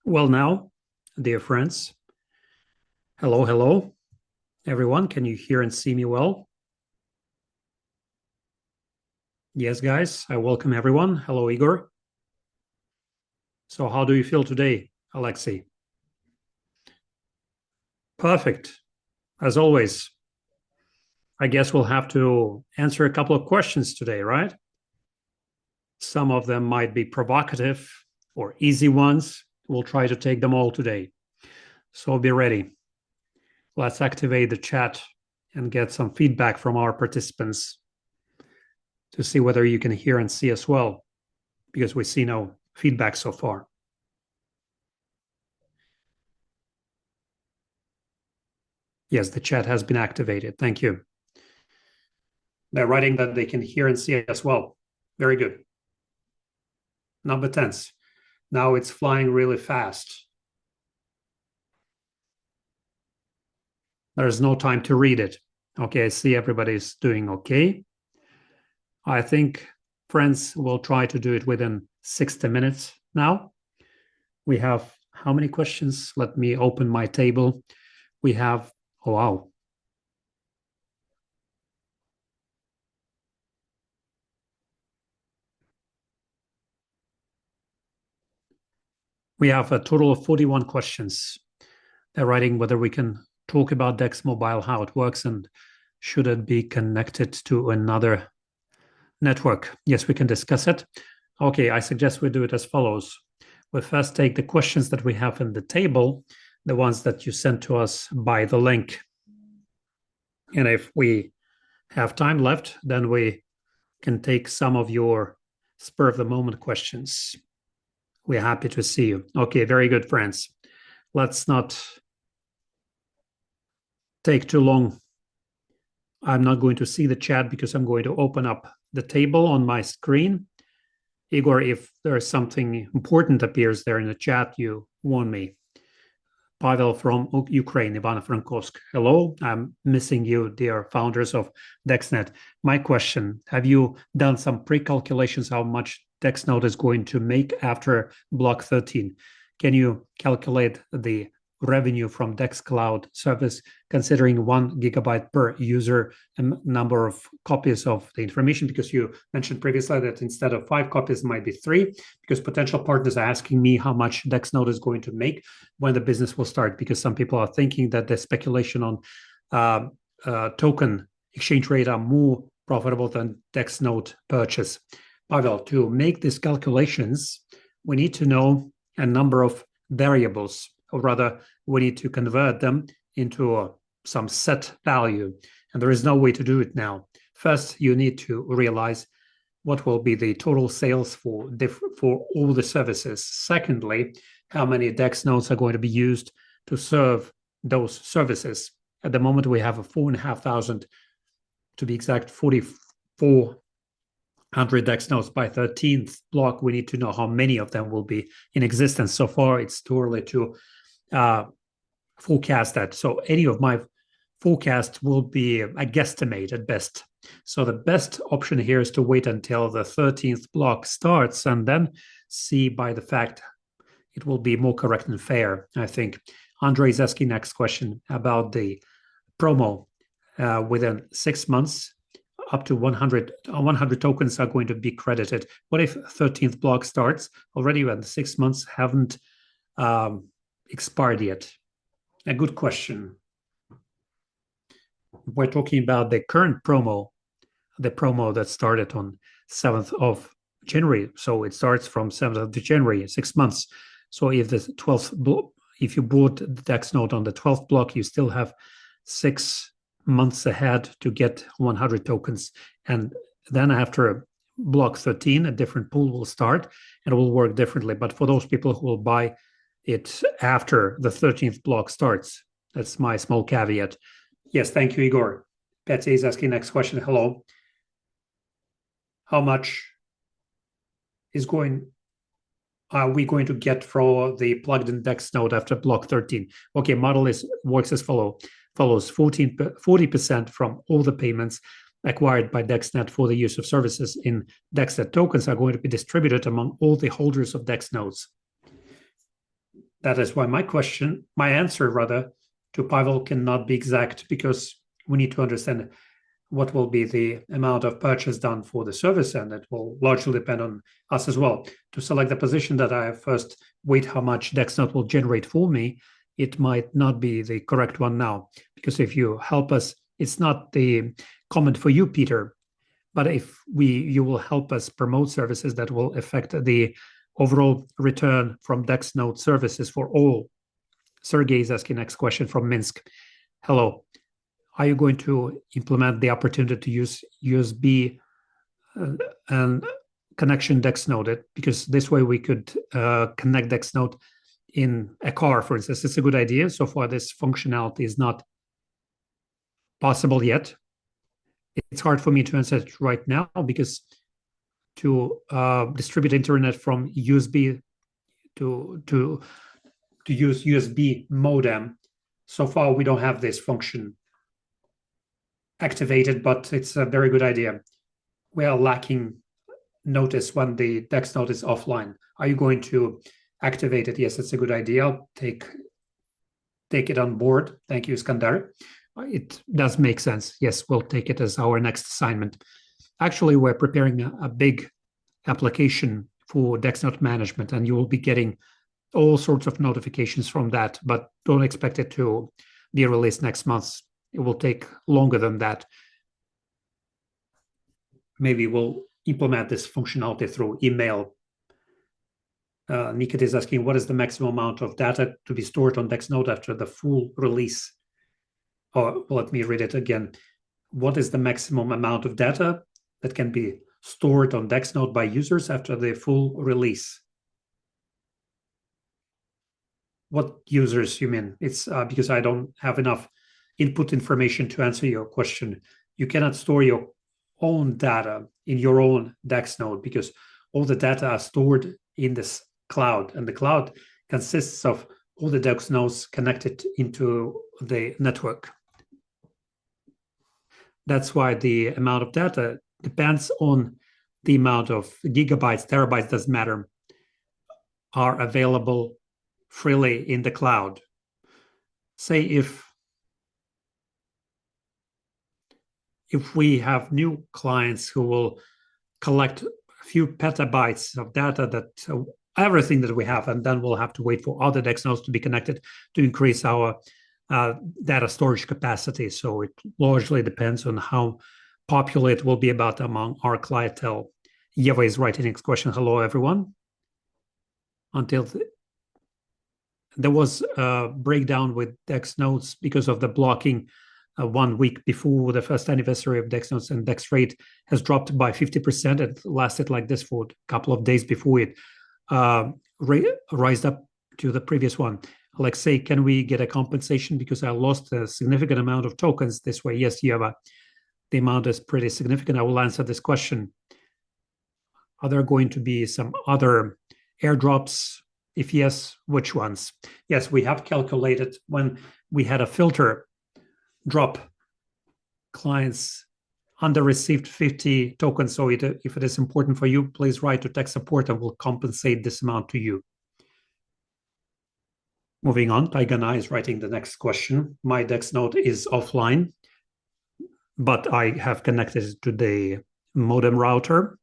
Well, now, dear friends, hello, everyone. Can you hear and see me well? Yes, guys, I welcome everyone. Hello, Igor. So, how do you feel today, Alexei? Perfect. As always, I guess we'll have to answer a couple of questions today, right? Some of them might be provocative or easy ones. We'll try to take them all today. So, be ready. Let's activate the chat and get some feedback from our participants to see whether you can hear and see as well, because we see no feedback so far. Yes, the chat has been activated. Thank you. They're writing that they can hear and see as well. Very good. Number 10. Now it's flying really fast. There's no time to read it. Okay, I see everybody's doing okay. I think, friends, will try to do it within 60 minutes now. We have how many questions? Let me open my table. We have, oh, wow. We have a total of 41 questions. They're writing whether we can talk about Dex Mobile, how it works, and should it be connected to another network. Yes, we can discuss it. Okay, I suggest we do it as follows. We first take the questions that we have in the table, the ones that you sent to us by the link. And if we have time left, then we can take some of your spur of the moment questions. We're happy to see you. Okay, very good, friends. Let's not take too long. I'm not going to see the chat because I'm going to open up the table on my screen. Igor, if there's something important appears there in the chat, you warn me. Pavel from Ukraine, Ivano-Frankovsk. Hello, I'm missing you, dear founders of DexNet. My question, have you done some pre-calculations how much DexNode is going to make after block 13? Can you calculate the revenue from DexCloud service, considering 1 gigabyte per user and number of copies of the information? Because you mentioned previously that instead of 5 copies, might be 3, because potential partners are asking me how much DexNode is going to make when the business will start, because some people are thinking that the speculation on token exchange rate are more profitable than DexNode purchase. Pavel, to make these calculations, we need to know a number of variables, or rather, we need to convert them into some set value. And there is no way to do it now. First, you need to realize what will be the total sales for all the services. Secondly, how many DEX nodes are going to be used to serve those services. At the moment, we have a 4,500, to be exact, 4,400 DEX nodes. By 13th block, we need to know how many of them will be in existence. So far, it's too early to forecast that. So any of my forecast will be a guesstimate at best. So the best option here is to wait until the 13th block starts and then see by the fact it will be more correct and fair, I think. Andre is asking next question about the promo. Within 6 months, up to 100 tokens are going to be credited. What if 13th block starts already when the 6 months haven't expired yet? A good question. We're talking about the current promo, the promo that started on 7th of January. So it starts from 7th of January, 6 months. So if the 12th block, if you bought the DEX node on the 12th block, you still have 6 months ahead to get 100 tokens. And then after block 13, a different pool will start and it will work differently. But for those people who will buy it after the 13th block starts, that's my small caveat. Yes, thank you, Igor. Betsy is asking next question. Hello. How much are we going to get for the plugged-in DEX node after block 13? Okay, model works as follows. 40% from all the payments acquired by DexNet for the use of services in DexNet tokens are going to be distributed among all the holders of DEX nodes. That is why my answer rather, to Pavel cannot be exact, because we need to understand what will be the amount of purchase done for the service, and it will largely depend on us as well. To select the position that I first wait how much DexNet will generate for me, it might not be the correct one now, because if you help us, it's not the comment for you, Peter, but if you will help us promote services that will affect the overall return from DexNode services for all. Sergey is asking next question from Minsk. Hello. Are you going to implement the opportunity to use USB and connection DexNode? Because this way we could connect DexNode in a car, for instance. It's a good idea. So far, this functionality is not possible yet. It's hard for me to answer it right now, because to distribute internet from USB to use USB modem, so far we don't have this function activated, but it's a very good idea. We are lacking notice when the DexNode is offline. Are you going to activate it? Yes, it's a good idea. I'll take it on board. Thank you, Skandar. It does make sense. Yes, we'll take it as our next assignment. Actually, we're preparing a big application for DexNode management, and you will be getting all sorts of notifications from that, but don't expect it to be released next month. It will take longer than that. Maybe we'll implement this functionality through email. Nikit is asking, what is the maximum amount of data to be stored on DexNode after the full release? Or let me read it again. What is the maximum amount of data that can be stored on DexNode by users after the full release? What users you mean? It's because I don't have enough input information to answer your question. You cannot store your own data in your own DexNode, because all the data are stored in this cloud, and the cloud consists of all the DexNodes connected into the network. That's why the amount of data depends on the amount of gigabytes, terabytes, doesn't matter, are available freely in the cloud. Say if we have new clients who will collect a few petabytes of data, that everything that we have, and then we'll have to wait for other DexNodes to be connected to increase our data storage capacity. So it largely depends on how popular it will be about among our clientele. Yeva is writing next question. Hello, everyone. There was a breakdown with DexNodes because of the blocking 1 week before the first anniversary of DexNodes, and Dex rate has dropped by 50%. It lasted like this for a couple of days before it rised up to the previous one. Alexei, can we get a compensation because I lost a significant amount of tokens this way? Yes, Yeva, the amount is pretty significant. I will answer this question. Are there going to be some other airdrops? If yes, which ones? Yes, we have calculated when we had a filter drop, clients under received 50 tokens. So if it is important for you, please write to tech support and we'll compensate this amount to you. Moving on, Taigana is writing the next question. My DexNode is offline, but I have connected it to the modem router.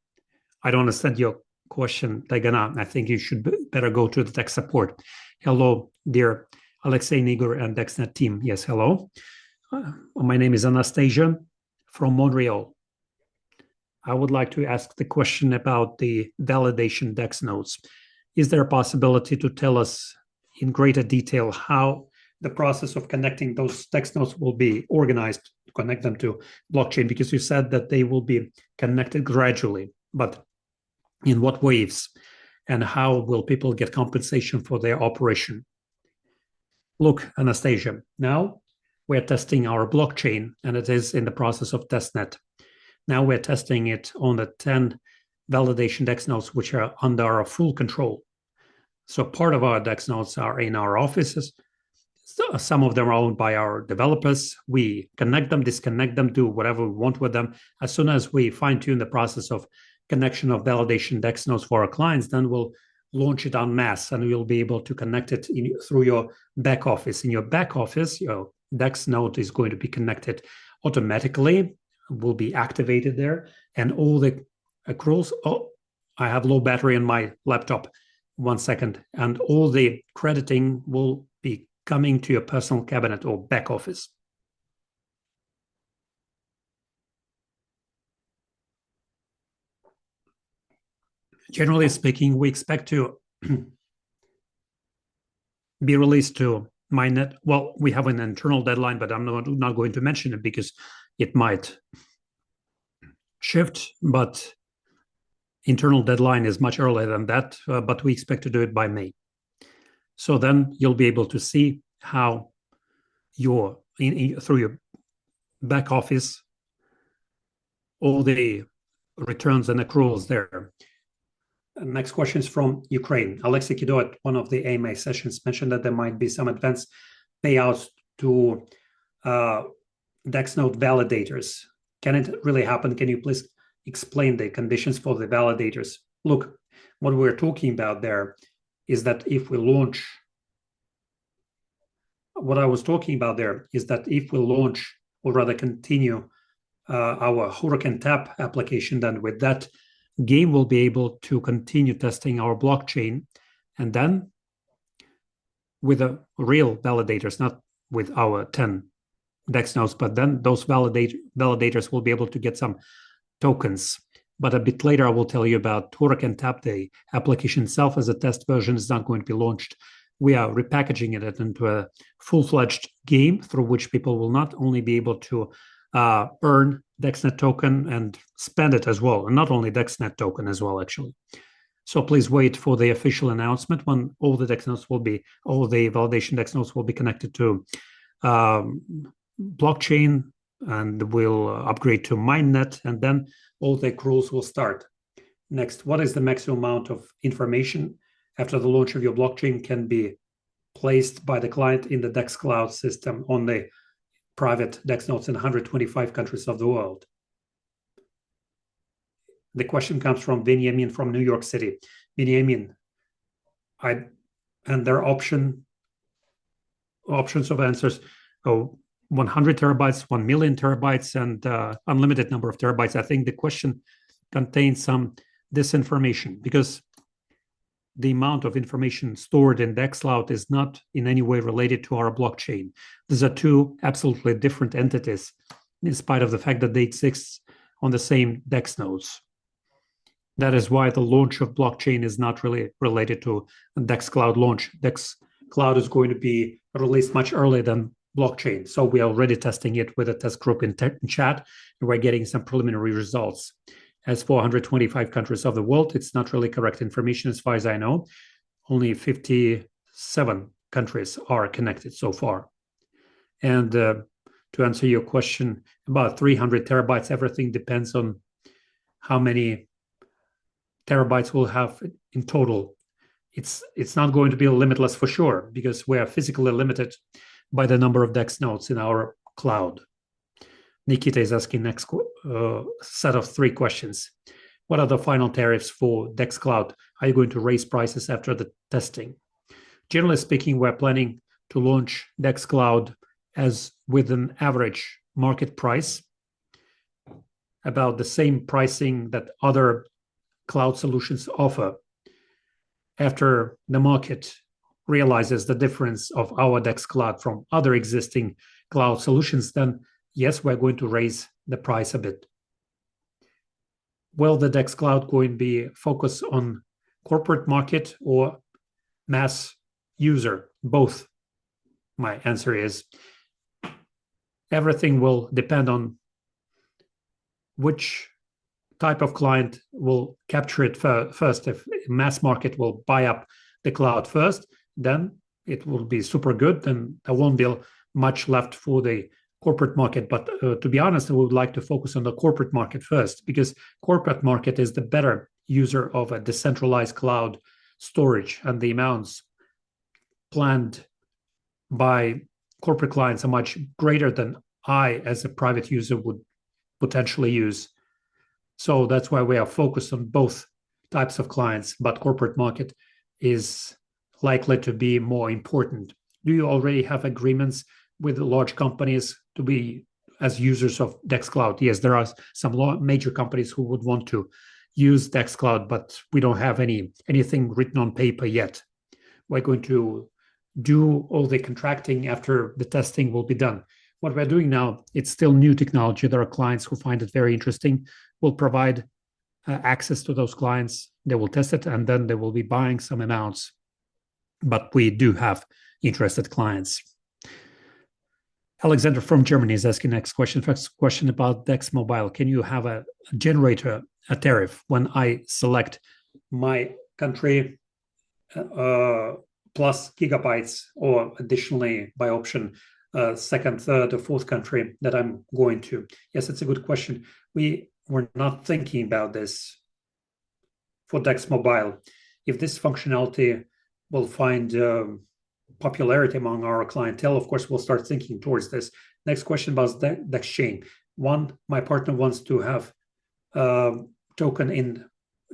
I don't understand your question, Taigana. I think you should better go to the tech support. Hello, dear Alexei, Nigor, and DexNet team. Yes, hello. My name is Anastasia from Montreal. I would like to ask the question about the validation DexNodes. Is there a possibility to tell us in greater detail how the process of connecting those DexNodes will be organized to connect them to blockchain? Because you said that they will be connected gradually, but in what waves, and how will people get compensation for their operation? Look, Anastasia, now we're testing our blockchain, and it is in the process of testnet. Now we're testing it on the 10 validation DexNodes, which are under our full control. So part of our DexNodes are in our offices. Some of them are owned by our developers. We connect them, disconnect them, do whatever we want with them. As soon as we fine-tune the process of connection of validation DexNodes for our clients, then we'll launch it en masse, and you'll be able to connect it through your back office. In your back office, your Dex node is going to be connected automatically, will be activated there, and all the accruals. Oh, I have low battery on my laptop. 1 second. And all the crediting will be coming to your personal cabinet or back office. Generally speaking, we expect to be released to mainnet. Well, we have an internal deadline, but I'm not going to mention it because it might shift. But internal deadline is much earlier than that, but we expect to do it by May. So then you'll be able to see how through your back office, all the returns and accruals there. Next question is from Ukraine. Alexei Kido at one of the AMA sessions mentioned that there might be some advance payouts to DexNode validators. Can it really happen? Can you please explain the conditions for the validators? Look, what we're talking about there is that if we launch, what I was talking about there is that if we launch, or rather continue our Hurricane Tap application, then with that, Game will be able to continue testing our blockchain, and then with the real validators, not with our 10 DEX nodes, but then those validators will be able to get some tokens. But a bit later, I will tell you about Hurricane Tap. The application itself as a test version is not going to be launched. We are repackaging it into a full-fledged game through which people will not only be able to earn DexNet token and spend it as well, and not only DexNet token as well, actually. So please wait for the official announcement when all the validation DEX nodes will be connected to blockchain, and will upgrade to mainnet, and then all the accruals will start. Next, what is the maximum amount of information after the launch of your blockchain can be placed by the client in the DexCloud system on the private DEX nodes in 125 countries of the world? The question comes from Benjamin from New York City. Benjamin, and there are options of answers. 100 terabytes, 1 million terabytes, and unlimited number of terabytes. I think the question contains some disinformation because the amount of information stored in DexCloud is not in any way related to our blockchain. These are two absolutely different entities, in spite of the fact that they exist on the same DEX nodes. That is why the launch of blockchain is not really related to DexCloud launch. DexCloud is going to be released much earlier than blockchain. So we are already testing it with a test group in chat, and we're getting some preliminary results. As for 125 countries of the world, it's not really correct information as far as I know. Only 57 countries are connected so far. And to answer your question about 300 terabytes, everything depends on how many terabytes we'll have in total. It's not going to be limitless for sure, because we are physically limited by the number of DEX nodes in our cloud. Nikita is asking next set of 3 questions. What are the final tariffs for DexCloud? Are you going to raise prices after the testing? Generally speaking, we're planning to launch DexCloud as with an average market price, about the same pricing that other cloud solutions offer. After the market realizes the difference of our DexCloud from other existing cloud solutions, then yes, we're going to raise the price a bit. Will the DexCloud going to be focused on corporate market or mass user? Both. My answer is everything will depend on which type of client will capture it first. If mass market will buy up the cloud first, then it will be super good. Then there won't be much left for the corporate market. But to be honest, I would like to focus on the corporate market first, because corporate market is the better user of a decentralized cloud storage, and the amounts planned by corporate clients are much greater than I, as a private user, would potentially use. So that's why we are focused on both types of clients, but corporate market is likely to be more important? Do you already have agreements with large companies to be as users of DexCloud? Yes, there are some major companies who would want to use DexCloud, but we don't have anything written on paper yet. We're going to do all the contracting after the testing will be done. What we're doing now, it's still new technology. There are clients who find it very interesting. We'll provide access to those clients. They will test it, and then they will be buying some amounts. But we do have interested clients. Alexander from Germany is asking next question. First question about Dex Mobile. Can you have a generator, a tariff when I select my country plus gigabytes, or additionally by option second, third, or fourth country that I'm going to? Yes, it's a good question. We were not thinking about this for Dex Mobile. If this functionality will find popularity among our clientele, of course, we'll start thinking towards this. Next question about Dex Chain. One, my partner wants to have token in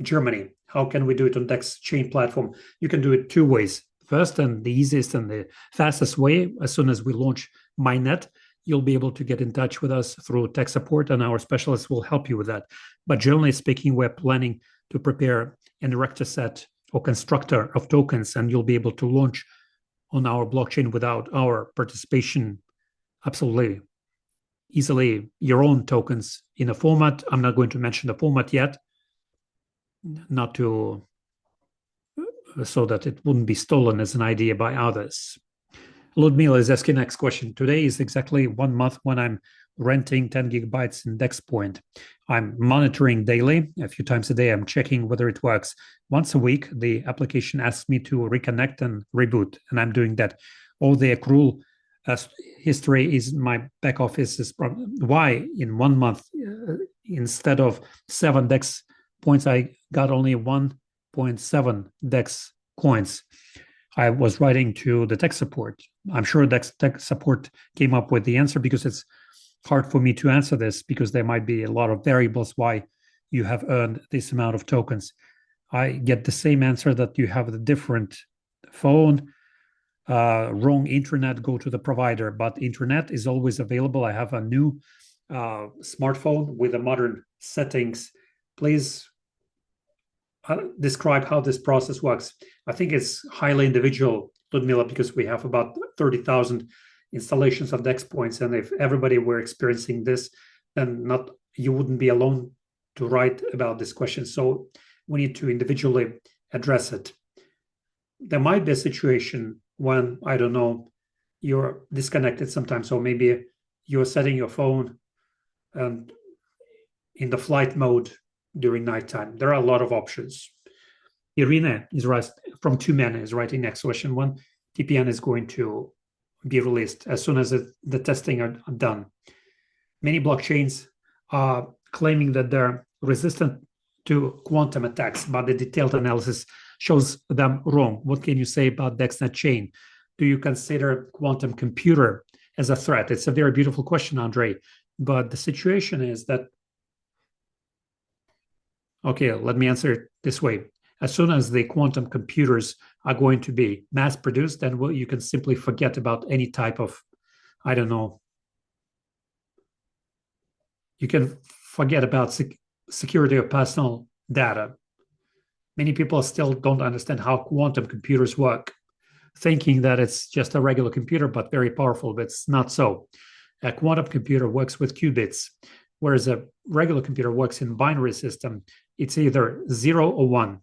Germany. How can we do it on Dex Chain platform? You can do it two ways. First, and the easiest and the fastest way, as soon as we launch MyNet, you'll be able to get in touch with us through tech support, and our specialists will help you with that. But generally speaking, we're planning to prepare an erector set or constructor of tokens, and you'll be able to launch on our blockchain without our participation absolutely easily your own tokens in a format. I'm not going to mention the format yet, not to so that it wouldn't be stolen as an idea by others. Ludmila is asking next question. Today is exactly 1 month when I'm renting 10 gigabytes in DexPoint. I'm monitoring daily, a few times a day. I'm checking whether it works. Once a week, the application asks me to reconnect and reboot, and I'm doing that. All the accrual history is my back office. Is why in 1 month, instead of 7 Dex points, I got only 1.7 Dex coins. I was writing to the tech support. I'm sure tech support came up with the answer, because it's hard for me to answer this, because there might be a lot of variables why you have earned this amount of tokens. I get the same answer that you have the different phone, wrong internet, go to the provider. But internet is always available. I have a new smartphone with the modern settings. Please describe how this process works. I think it's highly individual, Ludmila, because we have about 30,000 installations of Dex points, and if everybody were experiencing this, then you wouldn't be alone to write about this question. So we need to individually address it. There might be a situation when, I don't know, you're disconnected sometimes, or maybe you're setting your phone and in the flight mode during nighttime. There are a lot of options. Irina is from Two Men is writing next question. When TPN is going to be released? As soon as the testing are done. Many blockchains are claiming that they're resistant to quantum attacks, but the detailed analysis shows them wrong. What can you say about DexNet chain? Do you consider quantum computer as a threat? It's a very beautiful question, Andrei. But the situation is that, okay, let me answer it this way. As soon as the quantum computers are going to be mass produced, then you can simply forget about any type of, I don't know, you can forget about security of personal data. Many people still don't understand how quantum computers work, thinking that it's just a regular computer, but very powerful, but it's not so. A quantum computer works with qubits, whereas a regular computer works in binary system. It's either 0 or 1.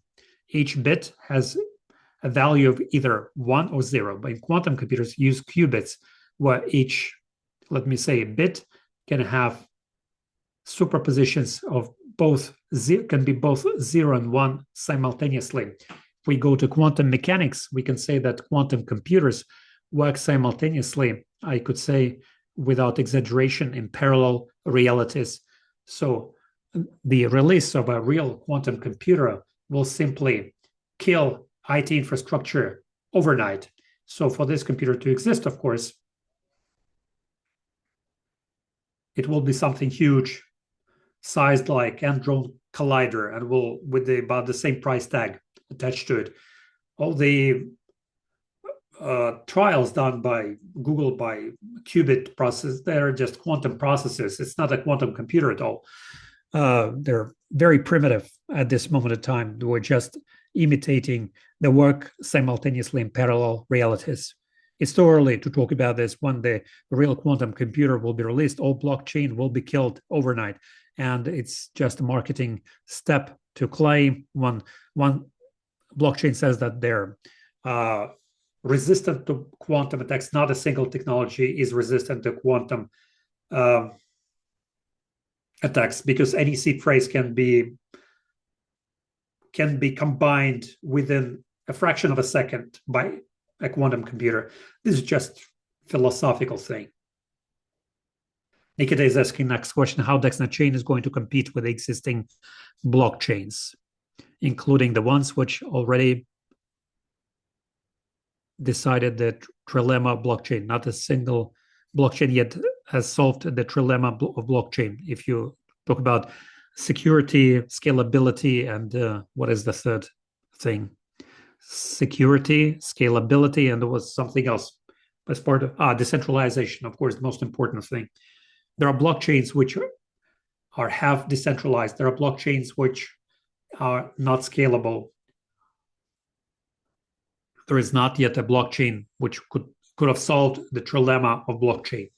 Each bit has a value of either 1 or 0. But in quantum computers, use qubits, where each, let me say, bit can have superpositions of both, can be both 0 and 1 simultaneously. If we go to quantum mechanics, we can say that quantum computers work simultaneously, I could say, without exaggeration, in parallel realities. So the release of a real quantum computer will simply kill IT infrastructure overnight. So for this computer to exist, of course, it will be something huge, sized like Hadron Collider, and will with about the same price tag attached to it. all the trials done by Google by qubit process, they're just quantum processes. It's not a quantum computer at all. They're very primitive at this moment of time. We're just imitating the work simultaneously in parallel realities. It's too early to talk about this. When the real quantum computer will be released, all blockchain will be killed overnight. And it's just a marketing step to claim one blockchain says that they're resistant to quantum attacks. Not a single technology is resistant to quantum attacks, because any seed phrase can be combined within a fraction of a second by a quantum computer. This is just philosophical thing. Nikita is asking next question, how DexNet chain is going to compete with existing blockchains, including the ones which already decided the trilemma blockchain. Not a single blockchain yet has solved the trilemma of blockchain. If you talk about security, scalability, and what is the third thing? Security, scalability, and there was something else as part of decentralization, of course, the most important thing. There are blockchains which are half decentralized. There are blockchains which are not scalable. There is not yet a blockchain which could have solved the trilemma of blockchain.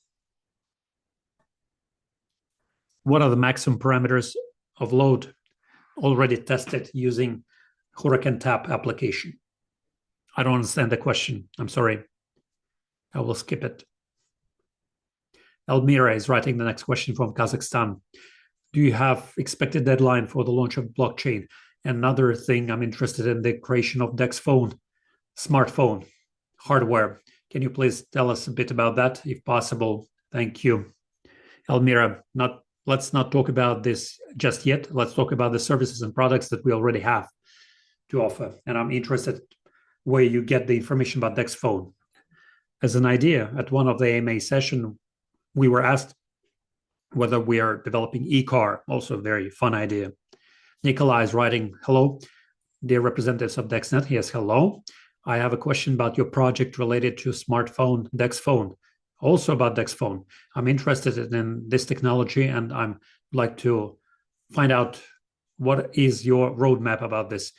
What are the maximum parameters of load already tested using Hurricane Tap application? I don't understand the question. I'm sorry. I will skip it. Elmira is writing the next question from Kazakhstan. Do you have expected deadline for the launch of blockchain? Another thing, I'm interested in the creation of Dex phone, smartphone hardware. Can you please tell us a bit about that, if possible? Thank you. Elmira, let's not talk about this just yet. Let's talk about the services and products that we already have to offer. And I'm interested where you get the information about Dex phone. As an idea, at one of the AMA session, we were asked whether we are developing e-car, also a very fun idea. Nikolai is writing, hello, dear representatives of DexNet. Yes, hello. I have a question about your project related to smartphone, Dex phone. Also about Dex phone. I'm interested in this technology, and I'm like to find out what is your roadmap about this.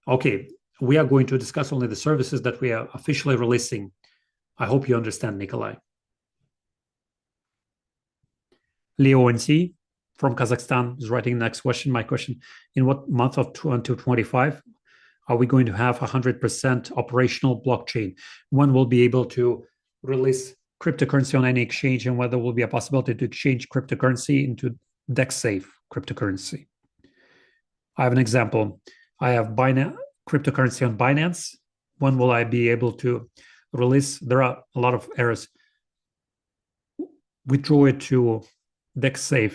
Okay, we are going to discuss only the services that we are officially releasing. I hope you understand, Nikolai. Leo NC from Kazakhstan is writing the next question. My question, in what month of 2025 are we going to have 100% operational blockchain? When will be able to release cryptocurrency on any exchange, and whether there will be a possibility to exchange cryptocurrency into DexSafe cryptocurrency? I have an example. I have cryptocurrency on Binance. When will I be able to release? There are a lot of errors. Withdraw it to DexSafe.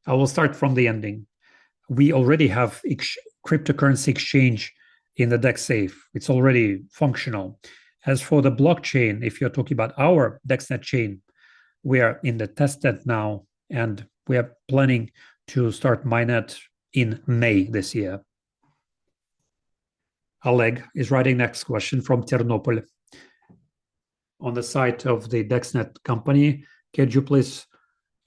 I will start from the ending. We already have cryptocurrency exchange in the DexSafe. It's already functional. As for the blockchain, if you're talking about our DexNet chain, we are in the testnet now, and we are planning to start mainnet in May this year. Oleg is writing next question from Ternopil. On the site of the DexNet company, could you please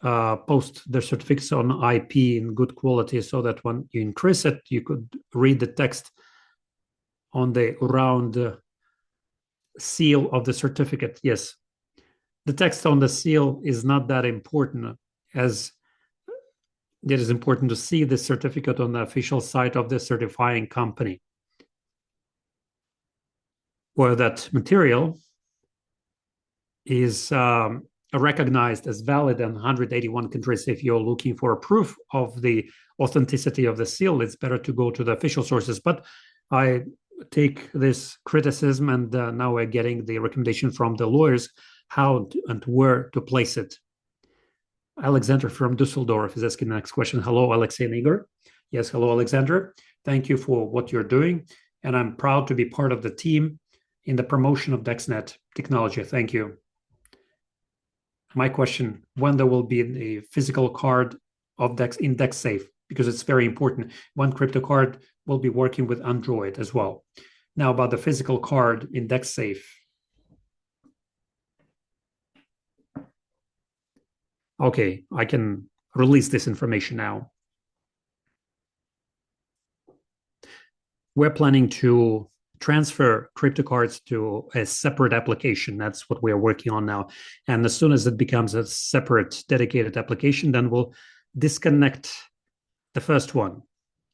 post the certificates on IP in good quality so that when you increase it, you could read the text on the round seal of the certificate? Yes. The text on the seal is not that important, as it is important to see the certificate on the official site of the certifying company, where that material is recognized as valid in 181 countries. If you're looking for a proof of the authenticity of the seal, it's better to go to the official sources. But I take this criticism, and now we're getting the recommendation from the lawyers how and where to place it. Alexander from Dusseldorf is asking the next question. Hello, Alexei and Igor. Yes, hello, Alexander. Thank you for what you're doing, and I'm proud to be part of the team in the promotion of DexNet technology. Thank you. My question, when there will be a physical card of Dex in DexSafe, because it's very important. One crypto card will be working with Android as well. Now about the physical card in DexSafe. Okay, I can release this information now. We're planning to transfer crypto cards to a separate application. That's what we're working on now. And as soon as it becomes a separate dedicated application, then we'll disconnect the first one.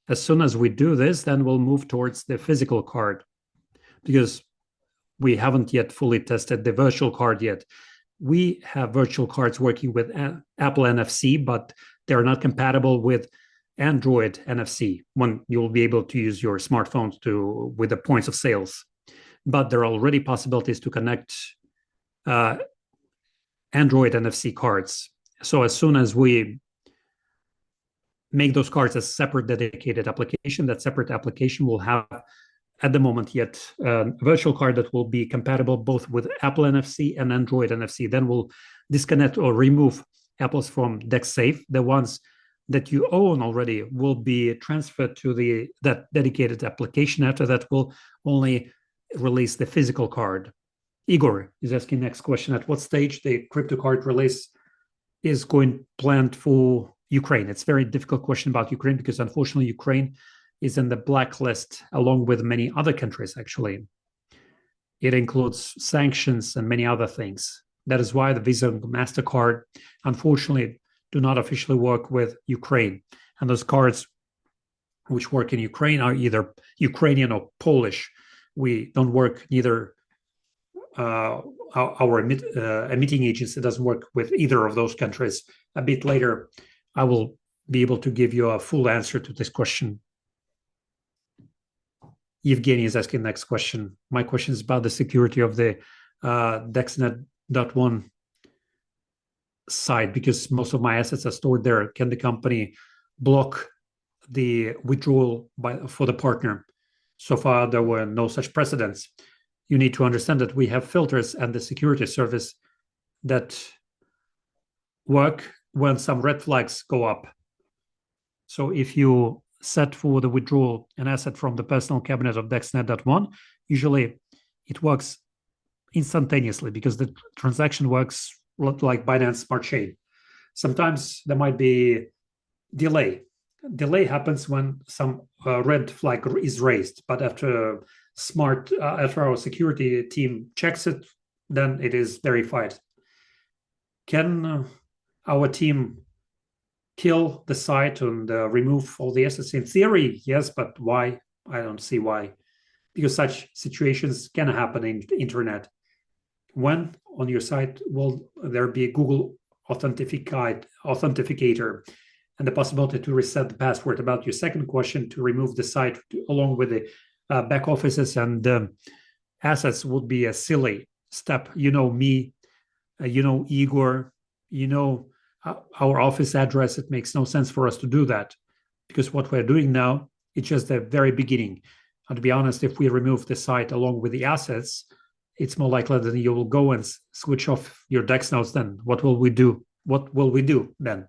As soon as we do this, then we'll move towards the physical card, because we haven't yet fully tested the virtual card yet. We have virtual cards working with Apple NFC, but they're not compatible with Android NFC, when you'll be able to use your smartphone with the points of sales. But there are already possibilities to connect Android NFC cards. So as soon as we make those cards a separate dedicated application, that separate application will have, at the moment yet, a virtual card that will be compatible both with Apple NFC and Android NFC. Then we'll disconnect or remove Apple's from DexSafe. The ones that you own already will be transferred to that dedicated application. After that, we'll only release the physical card. Igor is asking next question: at what stage the crypto card release is planned for Ukraine? It's a very difficult question about Ukraine, because unfortunately Ukraine is in the blacklist along with many other countries. Actually, it includes sanctions and many other things. That is why the Visa and MasterCard, unfortunately, do not officially work with Ukraine. And those cards which work in Ukraine are either Ukrainian or Polish. We don't work neither, our emitting agency doesn't work with either of those countries. A bit later, I will be able to give you a full answer to this question. Evgeny is asking next question. My question is about the security of the DexNet.1 site, because most of my assets are stored there. Can the company block the withdrawal for the partner? So far, there were no such precedents. You need to understand that we have filters and the security service that work when some red flags go up. So if you set for the withdrawal an asset from the personal cabinet of DexNet.1, usually it works instantaneously, because the transaction works like Binance Smart Chain. Sometimes there might be delay. Delay happens when some red flag is raised, but after our security team checks it, then it is verified. Can our team kill the site and remove all the assets? In theory, yes, but why? I don't see why. Because such situations can happen in the internet. When on your site will there be a Google authenticator and the possibility to reset the password? About your second question, to remove the site along with the back offices and assets would be a silly step. You know me, you know Igor, you know our office address. It makes no sense for us to do that, because what we're doing now, it's just the very beginning. And to be honest, if we remove the site along with the assets, it's more likely that you will go and switch off your DexNodes. Then what will we do? What will we do then?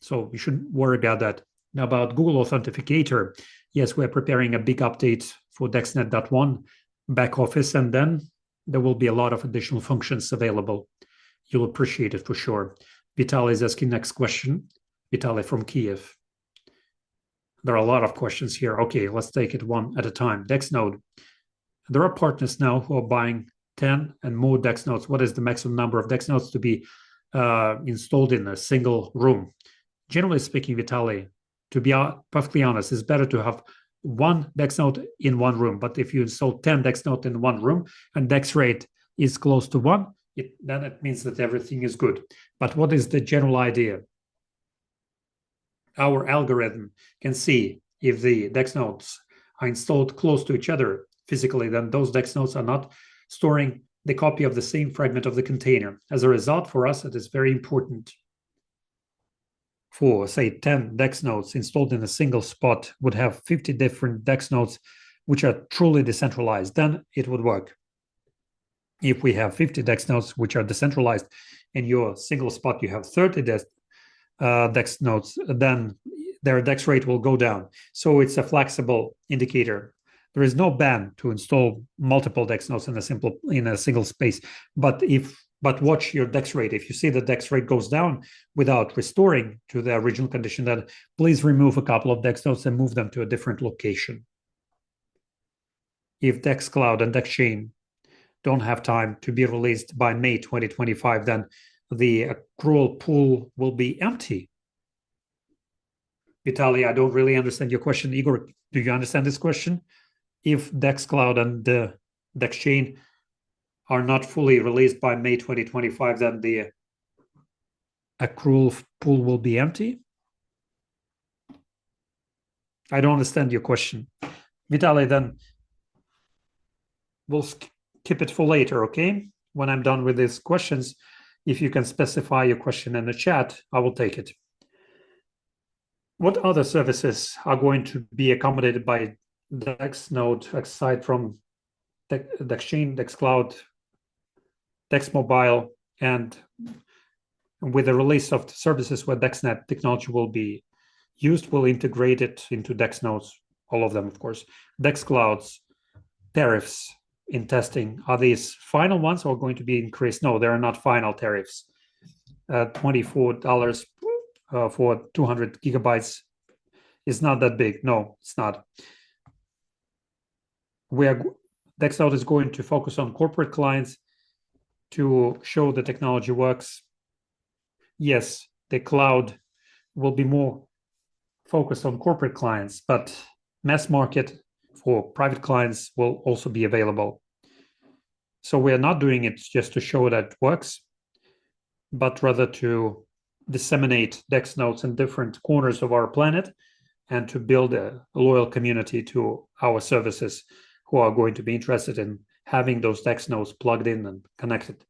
So you shouldn't worry about that. Now about Google Authenticator, yes, we're preparing a big update for DexNet.1 back office, and then there will be a lot of additional functions available. You'll appreciate it for sure. Vitaly is asking next question. Vitaly from Kiev. There are a lot of questions here. Okay, let's take it one at a time. DexNode. There are partners now who are buying 10 and more DexNodes. What is the maximum number of DexNodes to be installed in a single room? Generally speaking, Vitaly, to be perfectly honest, it's better to have one DexNode in one room. But if you install 10 DexNodes in one room and Dex rate is close to 1, then it means that everything is good. But what is the general idea? Our algorithm can see if the DexNodes are installed close to each other physically, then those DexNodes are not storing the copy of the same fragment of the container. As a result, for us, it is very important for, say, 10 DexNodes installed in a single spot would have 50 different DexNodes which are truly decentralized. Then it would work. If we have 50 DexNodes which are decentralized, in your single spot you have 30 DexNodes, then their Dex rate will go down. So it's a flexible indicator. There is no ban to install multiple DEX nodes in a single space. But watch your DEX rate. If you see the DEX rate goes down without restoring to the original condition, then please remove a couple of DEX nodes and move them to a different location. If DexCloud and DexChain don't have time to be released by May 2025, then the accrual pool will be empty. Vitaly, I don't really understand your question. Igor, do you understand this question? If DexCloud and the DexChain are not fully released by May 2025, then the accrual pool will be empty? I don't understand your question. Vitaly, then we'll keep it for later, okay? When I'm done with these questions, if you can specify your question in the chat, I will take it. What other services are going to be accommodated by DexNode aside from DexChain, DexCloud, DexMobile, and with the release of the services where DexNet technology will be used, we'll integrate it into DexNodes, all of them, of course. DexCloud's tariffs in testing, are these final ones or going to be increased? No, they are not final tariffs. $24 for 200 gigabytes is not that big. No, it's not. DexCloud is going to focus on corporate clients to show the technology works. Yes, the cloud will be more focused on corporate clients, but mass market for private clients will also be available. So we are not doing it just to show that it works, but rather to disseminate DEX nodes in different corners of our planet and to build a loyal community to our services who are going to be interested in having those DEX nodes plugged in and connected.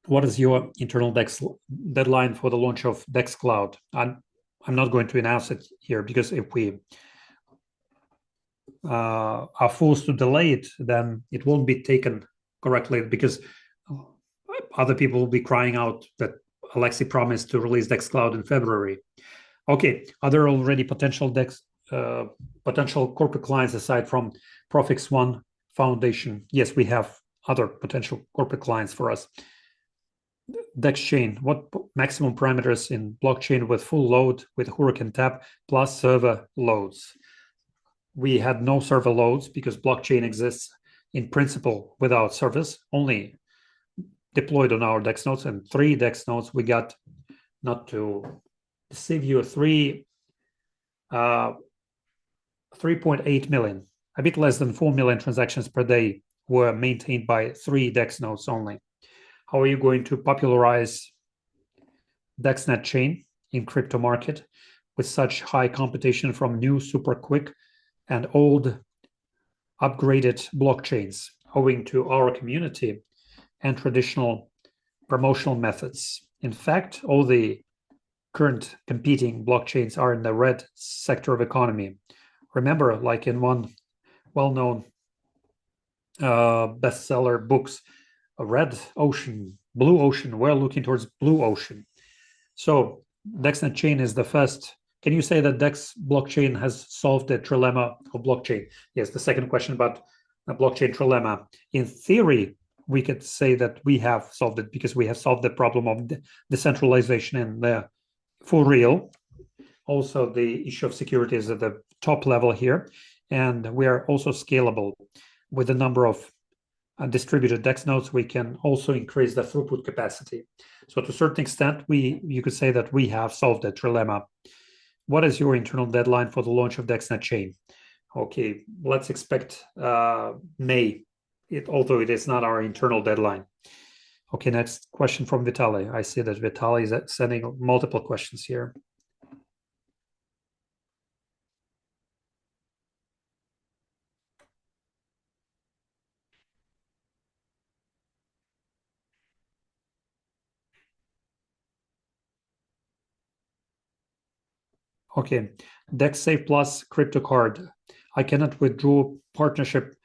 What is your internal deadline for the launch of DexCloud? I'm not going to announce it here because if we are forced to delay it, then it won't be taken correctly because other people will be crying out that Alexei promised to release DexCloud in February. Okay, are there already potential corporate clients aside from Profix One Foundation? Yes, we have other potential corporate clients for us. DexChain, what maximum parameters in blockchain with full load with Hurricane Tap plus server loads? We had no server loads because blockchain exists in principle without service, only deployed on our DEX nodes, and 3 DEX nodes we got, not to deceive you, 3.8 million, a bit less than 4 million transactions per day were maintained by 3 DEX nodes only. How are you going to popularize DexNet chain in crypto market with such high competition from new super quick and old upgraded blockchains owing to our community and traditional promotional methods? In fact, all the current competing blockchains are in the red sector of economy. Remember, like in one well-known bestseller books, red ocean, blue ocean, we're looking towards blue ocean. So DexNet chain is the first. Can you say that Dex blockchain has solved the trilemma of blockchain? Yes, the second question about the blockchain trilemma. In theory, we could say that we have solved it because we have solved the problem of decentralization in the for real. Also, the issue of security is at the top level here. And we are also scalable. With the number of distributed DEX nodes, we can also increase the throughput capacity. So to a certain extent, you could say that we have solved the trilemma. What is your internal deadline for the launch of DexNet chain? Okay, let's expect May, although it is not our internal deadline. Okay, next question from Vitaly. I see that Vitaly is sending multiple questions here. Okay, DexSafe Plus crypto card. I cannot withdraw partnership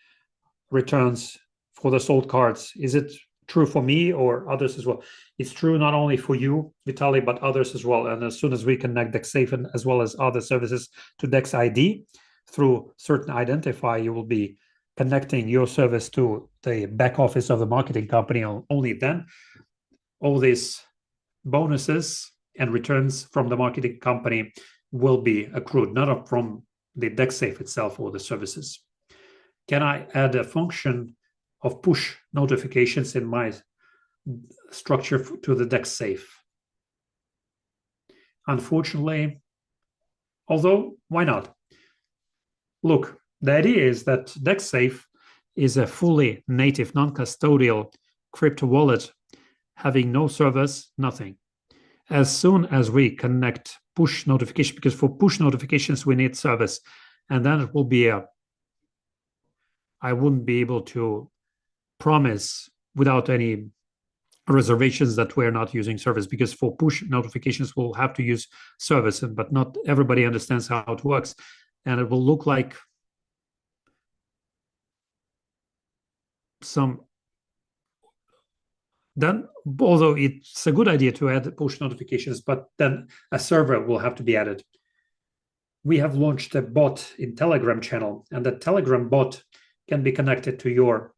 returns for the sold cards. Is it true for me or others as well? It's true not only for you, Vitaly, but others as well. And as soon as we connect DexSafe and as well as other services to DexID through certain identifier, you will be connecting your service to the back office of the marketing company. Only then all these bonuses and returns from the marketing company will be accrued, not from the DexSafe itself or the services. Can I add a function of push notifications in my structure to the DexSafe? Unfortunately, although why not? Look, the idea is that DexSafe is a fully native, non-custodial crypto wallet having no servers, nothing. As soon as we connect push notification, because for push notifications we need service, and then it will be I wouldn't be able to promise without any reservations that we're not using service, because for push notifications we'll have to use service, but not everybody understands how it works, and it will look like then, although it's a good idea to add push notifications, but then a server will have to be added. We have launched a bot in Telegram channel, and the Telegram bot can be connected to your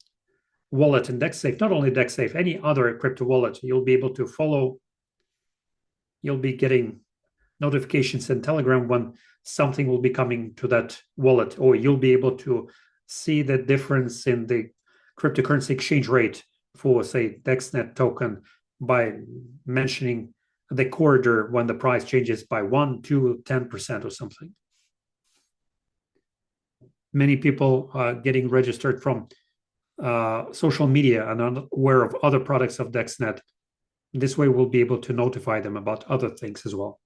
wallet in DexSafe. Not only DexSafe, any other crypto wallet, you'll be able to follow. You'll be getting notifications in Telegram when something will be coming to that wallet, or you'll be able to see the difference in the cryptocurrency exchange rate for, say, DexNet token by mentioning the corridor when the price changes by 1, 2, 10% or something. Many people are getting registered from social media and are aware of other products of DexNet. This way we'll be able to notify them about other things as well.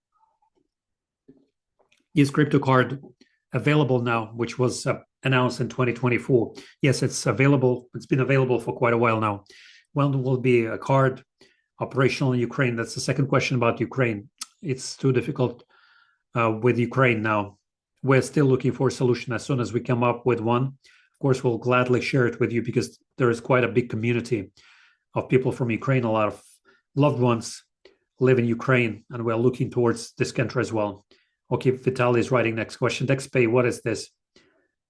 Is crypto card available now, which was announced in 2024? Yes, it's available. It's been available for quite a while now. When will be a card operational in Ukraine? That's the second question about Ukraine. It's too difficult with Ukraine now. We're still looking for a solution. As soon as we come up with one, of course, we'll gladly share it with you, because there is quite a big community of people from Ukraine. A lot of loved ones live in Ukraine, and we're looking towards this country as well. Okay, Vitaly is writing next question. DexPay, what is this?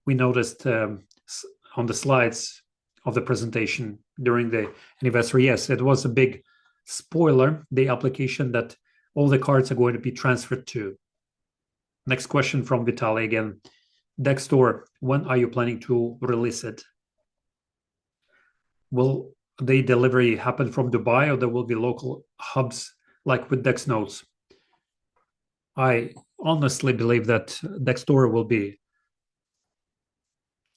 We noticed on the slides of the presentation during the anniversary, yes, it was a big spoiler, the application that all the cards are going to be transferred to. Next question from Vitaly again. Dex Store, when are you planning to release it? Will the delivery happen from Dubai, or there will be local hubs like with DexNotes? I honestly believe that Dex Store will be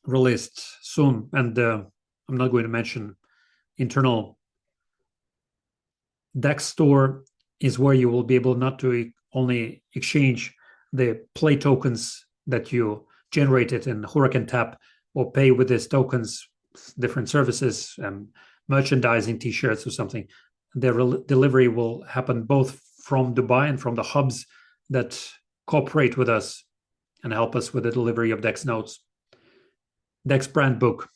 released soon, and I'm not going to mention internal. Dex Store is where you will be able not to only exchange the play tokens that you generated in Hurricane Tap, or pay with these tokens different services, merchandising, t-shirts or something. The delivery will happen both from Dubai and from the hubs that cooperate with us and help us with the delivery of Dex Notes. Dex Brand Book.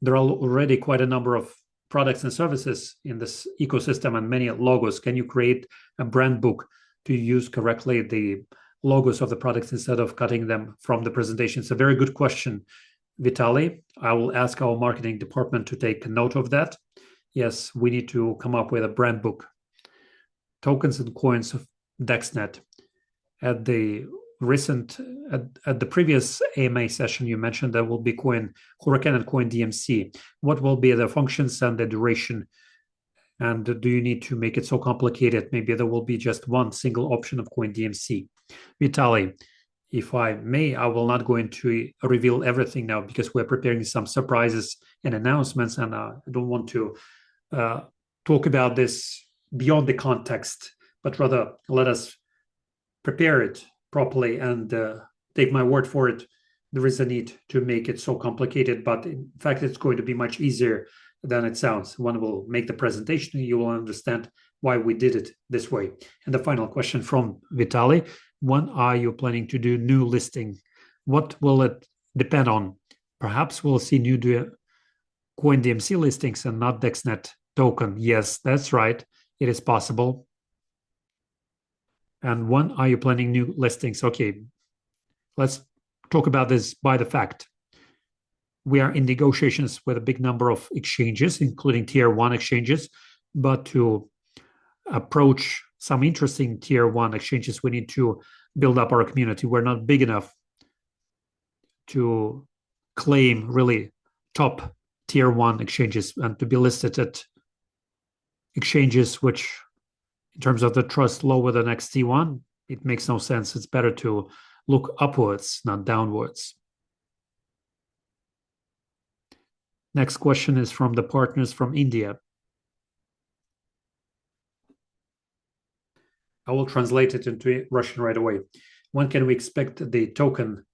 There are already quite a number of products and services in this ecosystem and many logos. Can you create a brand book to use correctly the logos of the products instead of cutting them from the presentation? It's a very good question, Vitaly. I will ask our marketing department to take note of that. Yes, we need to come up with a brand book. Tokens and coins of DexNet. At the previous AMA session, you mentioned there will be Coin Hurricane and Coin DMC. What will be the functions and the duration? And do you need to make it so complicated? Maybe there will be just one single option of Coin DMC. Vitaly, if I may, I will not go into reveal everything now, because we're preparing some surprises and announcements, and I don't want to talk about this beyond the context, but rather let us prepare it properly and take my word for it. There is a need to make it so complicated, but in fact, it's going to be much easier than it sounds. When we'll make the presentation, you will understand why we did it this way. And the final question from Vitaly: when are you planning to do new listing? What will it depend on? Perhaps we'll see new Coin DMC listings and not DexNet token. Yes, that's right. It is possible. And when are you planning new listings? Okay, let's talk about this by the fact. We are in negotiations with a big number of exchanges, including tier one exchanges, but to approach some interesting tier one exchanges, we need to build up our community. We're not big enough to claim really top tier one exchanges and to be listed at exchanges which, in terms of the trust, lower than XT1. It makes no sense. It's better to look upwards, not downwards. Next question is from the partners from India. I will translate it into Russian right away. When can we expect the token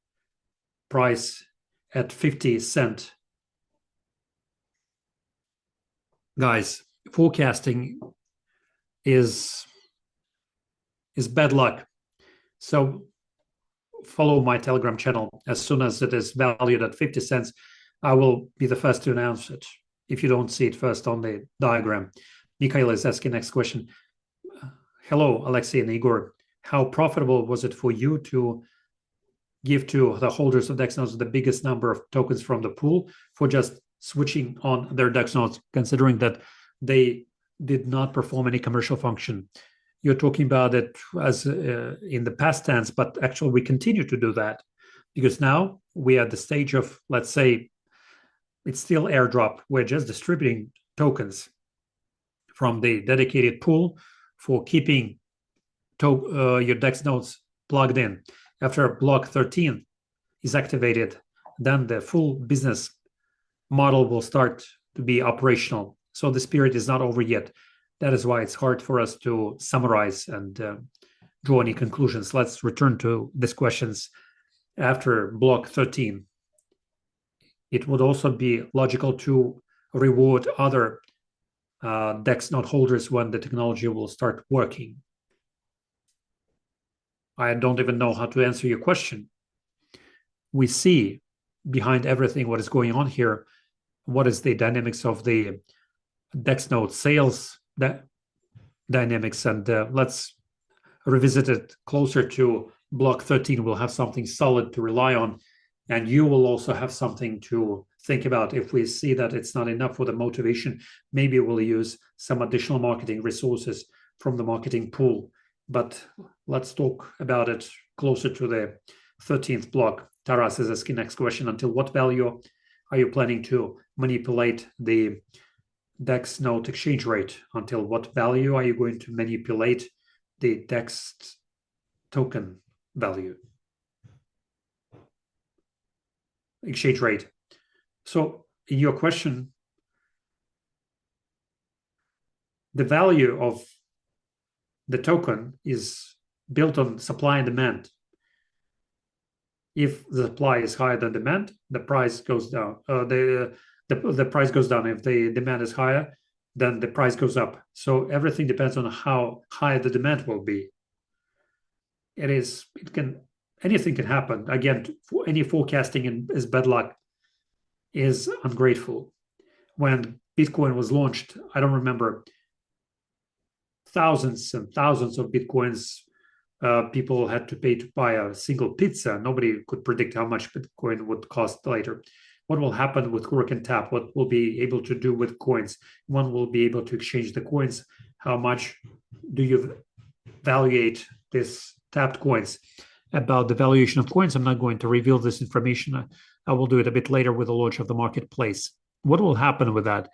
price at 50 cents? Guys, forecasting is bad luck. So follow my Telegram channel. As soon as it is valued at 50 cents, I will be the first to announce it, if you don't see it first on the diagram. Mikhail is asking next question. Hello, Alexei and Igor. How profitable was it for you to give to the holders of DexNet's the biggest number of tokens from the pool for just switching on their DexNets, considering that they did not perform any commercial function? You're talking about it as in the past tense, but actually we continue to do that because now we are at the stage of, let's say, it's still airdrop. We're just distributing tokens from the dedicated pool for keeping your DexNets plugged in. After block 13 is activated, then the full business model will start to be operational. So this period is not over yet. That is why it's hard for us to summarize and draw any conclusions. Let's return to these questions after block 13. It would also be logical to reward other DexNet holders when the technology will start working. I don't even know how to answer your question. We see behind everything what is going on here, what is the dynamics of the DexNet sales dynamics, and let's revisit it closer to block 13. We'll have something solid to rely on, and you will also have something to think about. If we see that it's not enough for the motivation, maybe we'll use some additional marketing resources from the marketing pool. But let's talk about it closer to the 13th block. Taras is asking next question. Until what value are you planning to manipulate the DexNet exchange rate? Until what value are you going to manipulate the Dex token value? Exchange rate. So in your question, the value of the token is built on supply and demand. If the supply is higher than demand, the price goes down. The price goes down. If the demand is higher, then the price goes up. So everything depends on how high the demand will be. Anything can happen. Again, any forecasting is bad luck, is ungrateful. When Bitcoin was launched, I don't remember, thousands and thousands of Bitcoins people had to pay to buy a single pizza. Nobody could predict how much Bitcoin would cost later. What will happen with Work and Tap? What we'll be able to do with coins? One will be able to exchange the coins. How much do you evaluate this tapped coins? About the valuation of coins, I'm not going to reveal this information. I will do it a bit later with the launch of the marketplace. What will happen with that?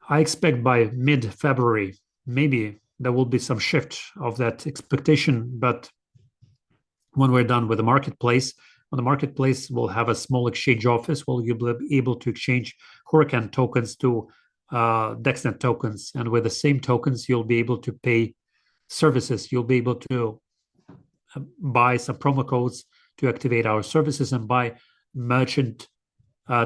I expect by mid-February, maybe there will be some shift of that expectation. But when we're done with the marketplace, on the marketplace, we'll have a small exchange office where you'll be able to exchange Huracan tokens to DexNet tokens. And with the same tokens, you'll be able to pay services. You'll be able to buy some promo codes to activate our services and buy merchant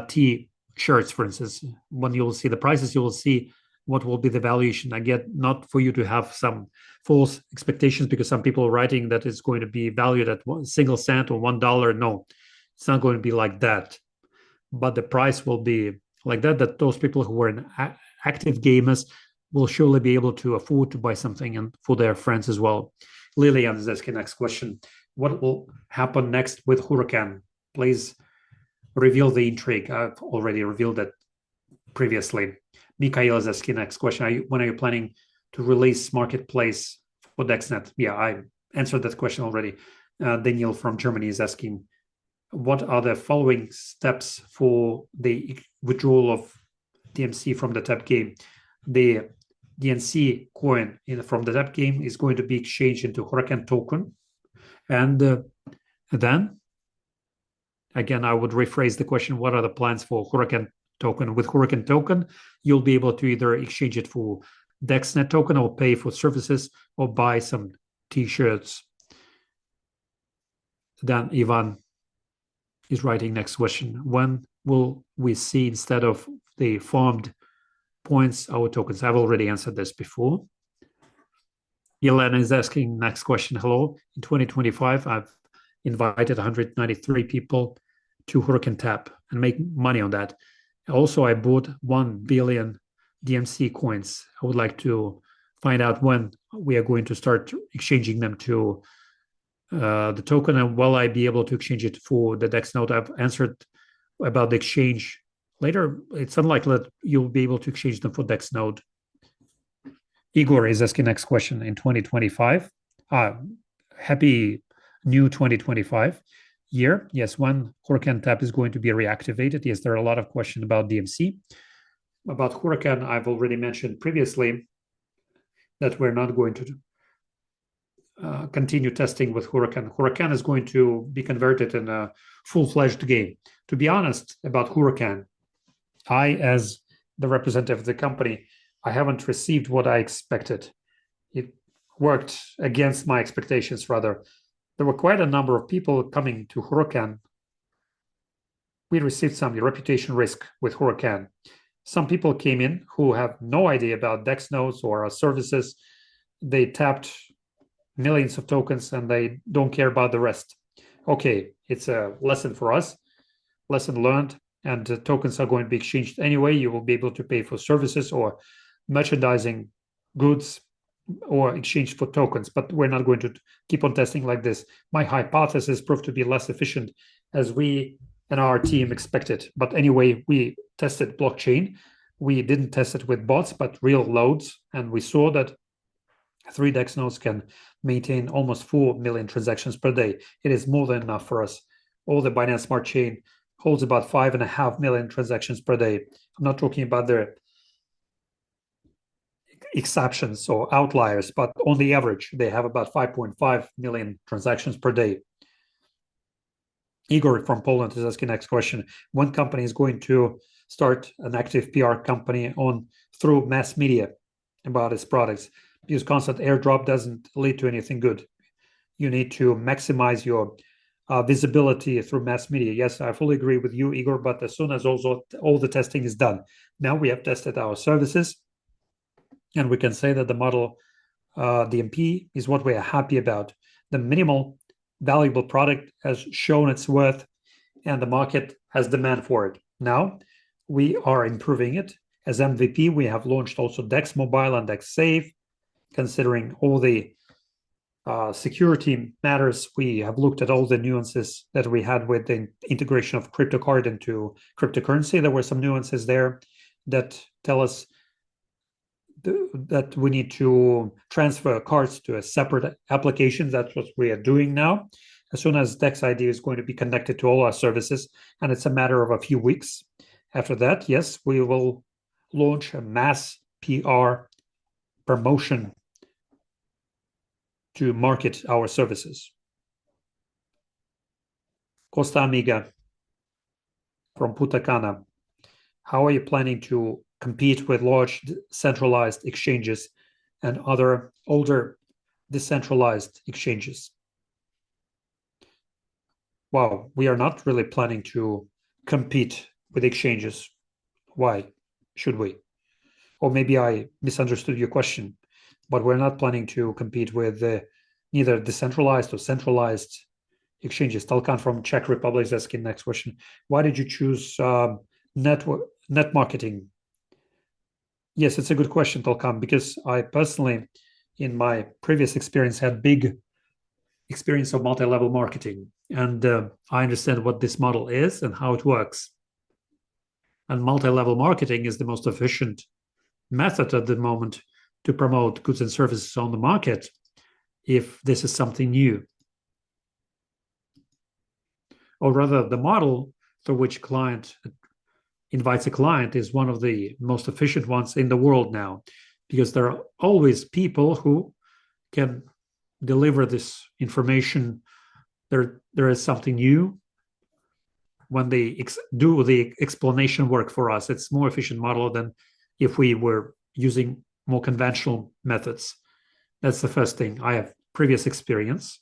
T-shirts, for instance. When you'll see the prices, you will see what will be the valuation. Again, not for you to have some false expectations, because some people are writing that it's going to be valued at one single cent or $1. No, it's not going to be like that. But the price will be like that those people who are active gamers will surely be able to afford to buy something, and for their friends as well. Lillian is asking next question. What will happen next with Huracan? Please reveal the intrigue. I've already revealed it previously. Mikhail is asking next question. When are you planning to release marketplace for DexNet? Yeah, I answered that question already. Daniel from Germany is asking, what are the following steps for the withdrawal of DMC from the tap game? The DNC coin from the tap game is going to be exchanged into Huracan token. And then, again, I would rephrase the question, what are the plans for Huracan token? With Huracan token, you'll be able to either exchange it for DexNet token or pay for services or buy some t-shirts. Then Ivan is writing next question. When will we see, instead of the farmed points, our tokens? I've already answered this before. Elena is asking next question. Hello. In 2025, I've invited 193 people to Huracan Tap and make money on that. Also, I bought 1 billion DMC coins. I would like to find out when we are going to start exchanging them to the token, and will I be able to exchange it for the DEX node? I've answered about the exchange later. It's unlikely that you'll be able to exchange them for DEX node. Igor is asking next question. In 2025, happy new 2025 year. Yes, when Huracan Tap is going to be reactivated. Yes, there are a lot of questions about DMC. About Huracan, I've already mentioned previously that we're not going to continue testing with Huracan. Huracan is going to be converted in a full-fledged game. To be honest about Huracan, I, as the representative of the company, I haven't received what I expected. It worked against my expectations, rather. There were quite a number of people coming to Huracan. We received some reputation risk with Huracan. Some people came in who have no idea about DEX nodes or our services. They tapped millions of tokens and they don't care about the rest. Okay, it's a lesson for us, lesson learned, and tokens are going to be exchanged anyway. You will be able to pay for services or merchandising goods or exchange for tokens, but we're not going to keep on testing like this. My hypothesis proved to be less efficient as we and our team expected. But anyway, we tested blockchain. We didn't test it with bots, but real loads. And we saw that 3 DEX nodes can maintain almost 4 million transactions per day. It is more than enough for us. All the Binance Smart Chain holds about 5.5 million transactions per day. I'm not talking about the exceptions or outliers, but on the average, they have about 5.5 million transactions per day. Igor from Poland is asking next question. One company is going to start an active PR company through mass media about its products, because constant airdrop doesn't lead to anything good. You need to maximize your visibility through mass media. Yes, I fully agree with you, Igor, but as soon as also all the testing is done, now we have tested our services, and we can say that the model DMP is what we are happy about. The minimal valuable product has shown its worth, and the market has demand for it. Now we are improving it. As MVP, we have launched also Dex Mobile and Dex Save. Considering all the security matters, we have looked at all the nuances that we had with the integration of CryptoCard into cryptocurrency. There were some nuances there that tell us that we need to transfer cards to a separate application. That's what we are doing now. As soon as Dex ID is going to be connected to all our services, and it's a matter of a few weeks. After that, yes, we will launch a mass PR promotion to market our services. Costa Amiga from Putacana. How are you planning to compete with large centralized exchanges and other older decentralized exchanges? Wow, we are not really planning to compete with exchanges. Why should we? Or maybe I misunderstood your question, but we're not planning to compete with neither decentralized or centralized exchanges. Talkan from Czech Republic is asking next question. Why did you choose net marketing? Yes, it's a good question, Talkan, because I personally, in my previous experience, had big experience of multi-level marketing, and I understand what this model is and how it works. And multi-level marketing is the most efficient method at the moment to promote goods and services on the market if this is something new. Or rather, the model through which client invites a client is one of the most efficient ones in the world now, because there are always people who can deliver this information. There is something new. When they do the explanation work for us, it's more efficient model than if we were using more conventional methods. That's the first thing. I have previous experience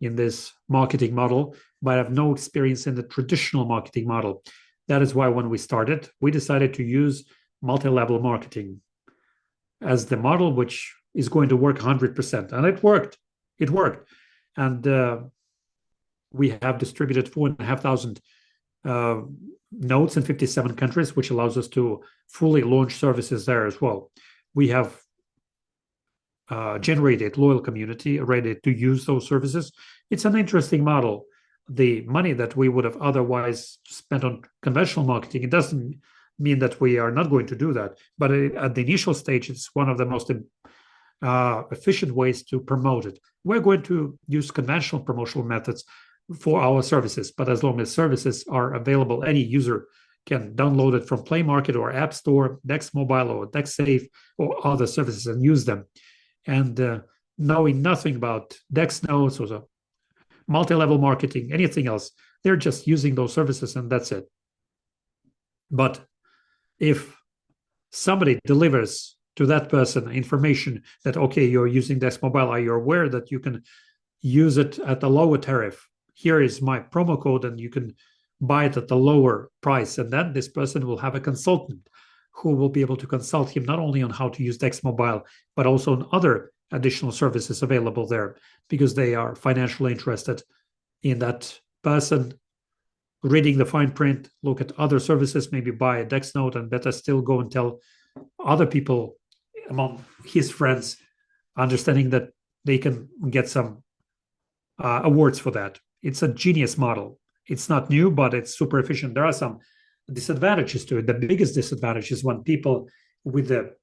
in this marketing model, but I have no experience in the traditional marketing model. That is why when we started, we decided to use multi-level marketing as the model, which is going to work 100%. And it worked. It worked. And we have distributed 4,500 nodes in 57 countries, which allows us to fully launch services there as well. We have generated loyal community ready to use those services. It's an interesting model. The money that we would have otherwise spent on conventional marketing, it doesn't mean that we are not going to do that. But at the initial stage, it's one of the most efficient ways to promote it. We're going to use conventional promotional methods for our services, but as long as services are available, any user can download it from Play Market or App Store, Dex Mobile or DexSafe or other services and use them. And knowing nothing about DexNet's or the multi-level marketing, anything else, they're just using those services and that's it. But if somebody delivers to that person information that, okay, you're using Dex Mobile, are you aware that you can use it at a lower tariff? Here is my promo code and you can buy it at a lower price. And then this person will have a consultant who will be able to consult him not only on how to use Dex Mobile, but also on other additional services available there, because they are financially interested in that person reading the fine print, look at other services, maybe buy a Dex Note, and better still go and tell other people among his friends, understanding that they can get some awards for that. It's a genius model. It's not new, but it's super efficient. There are some disadvantages to it. The biggest disadvantage is when people with the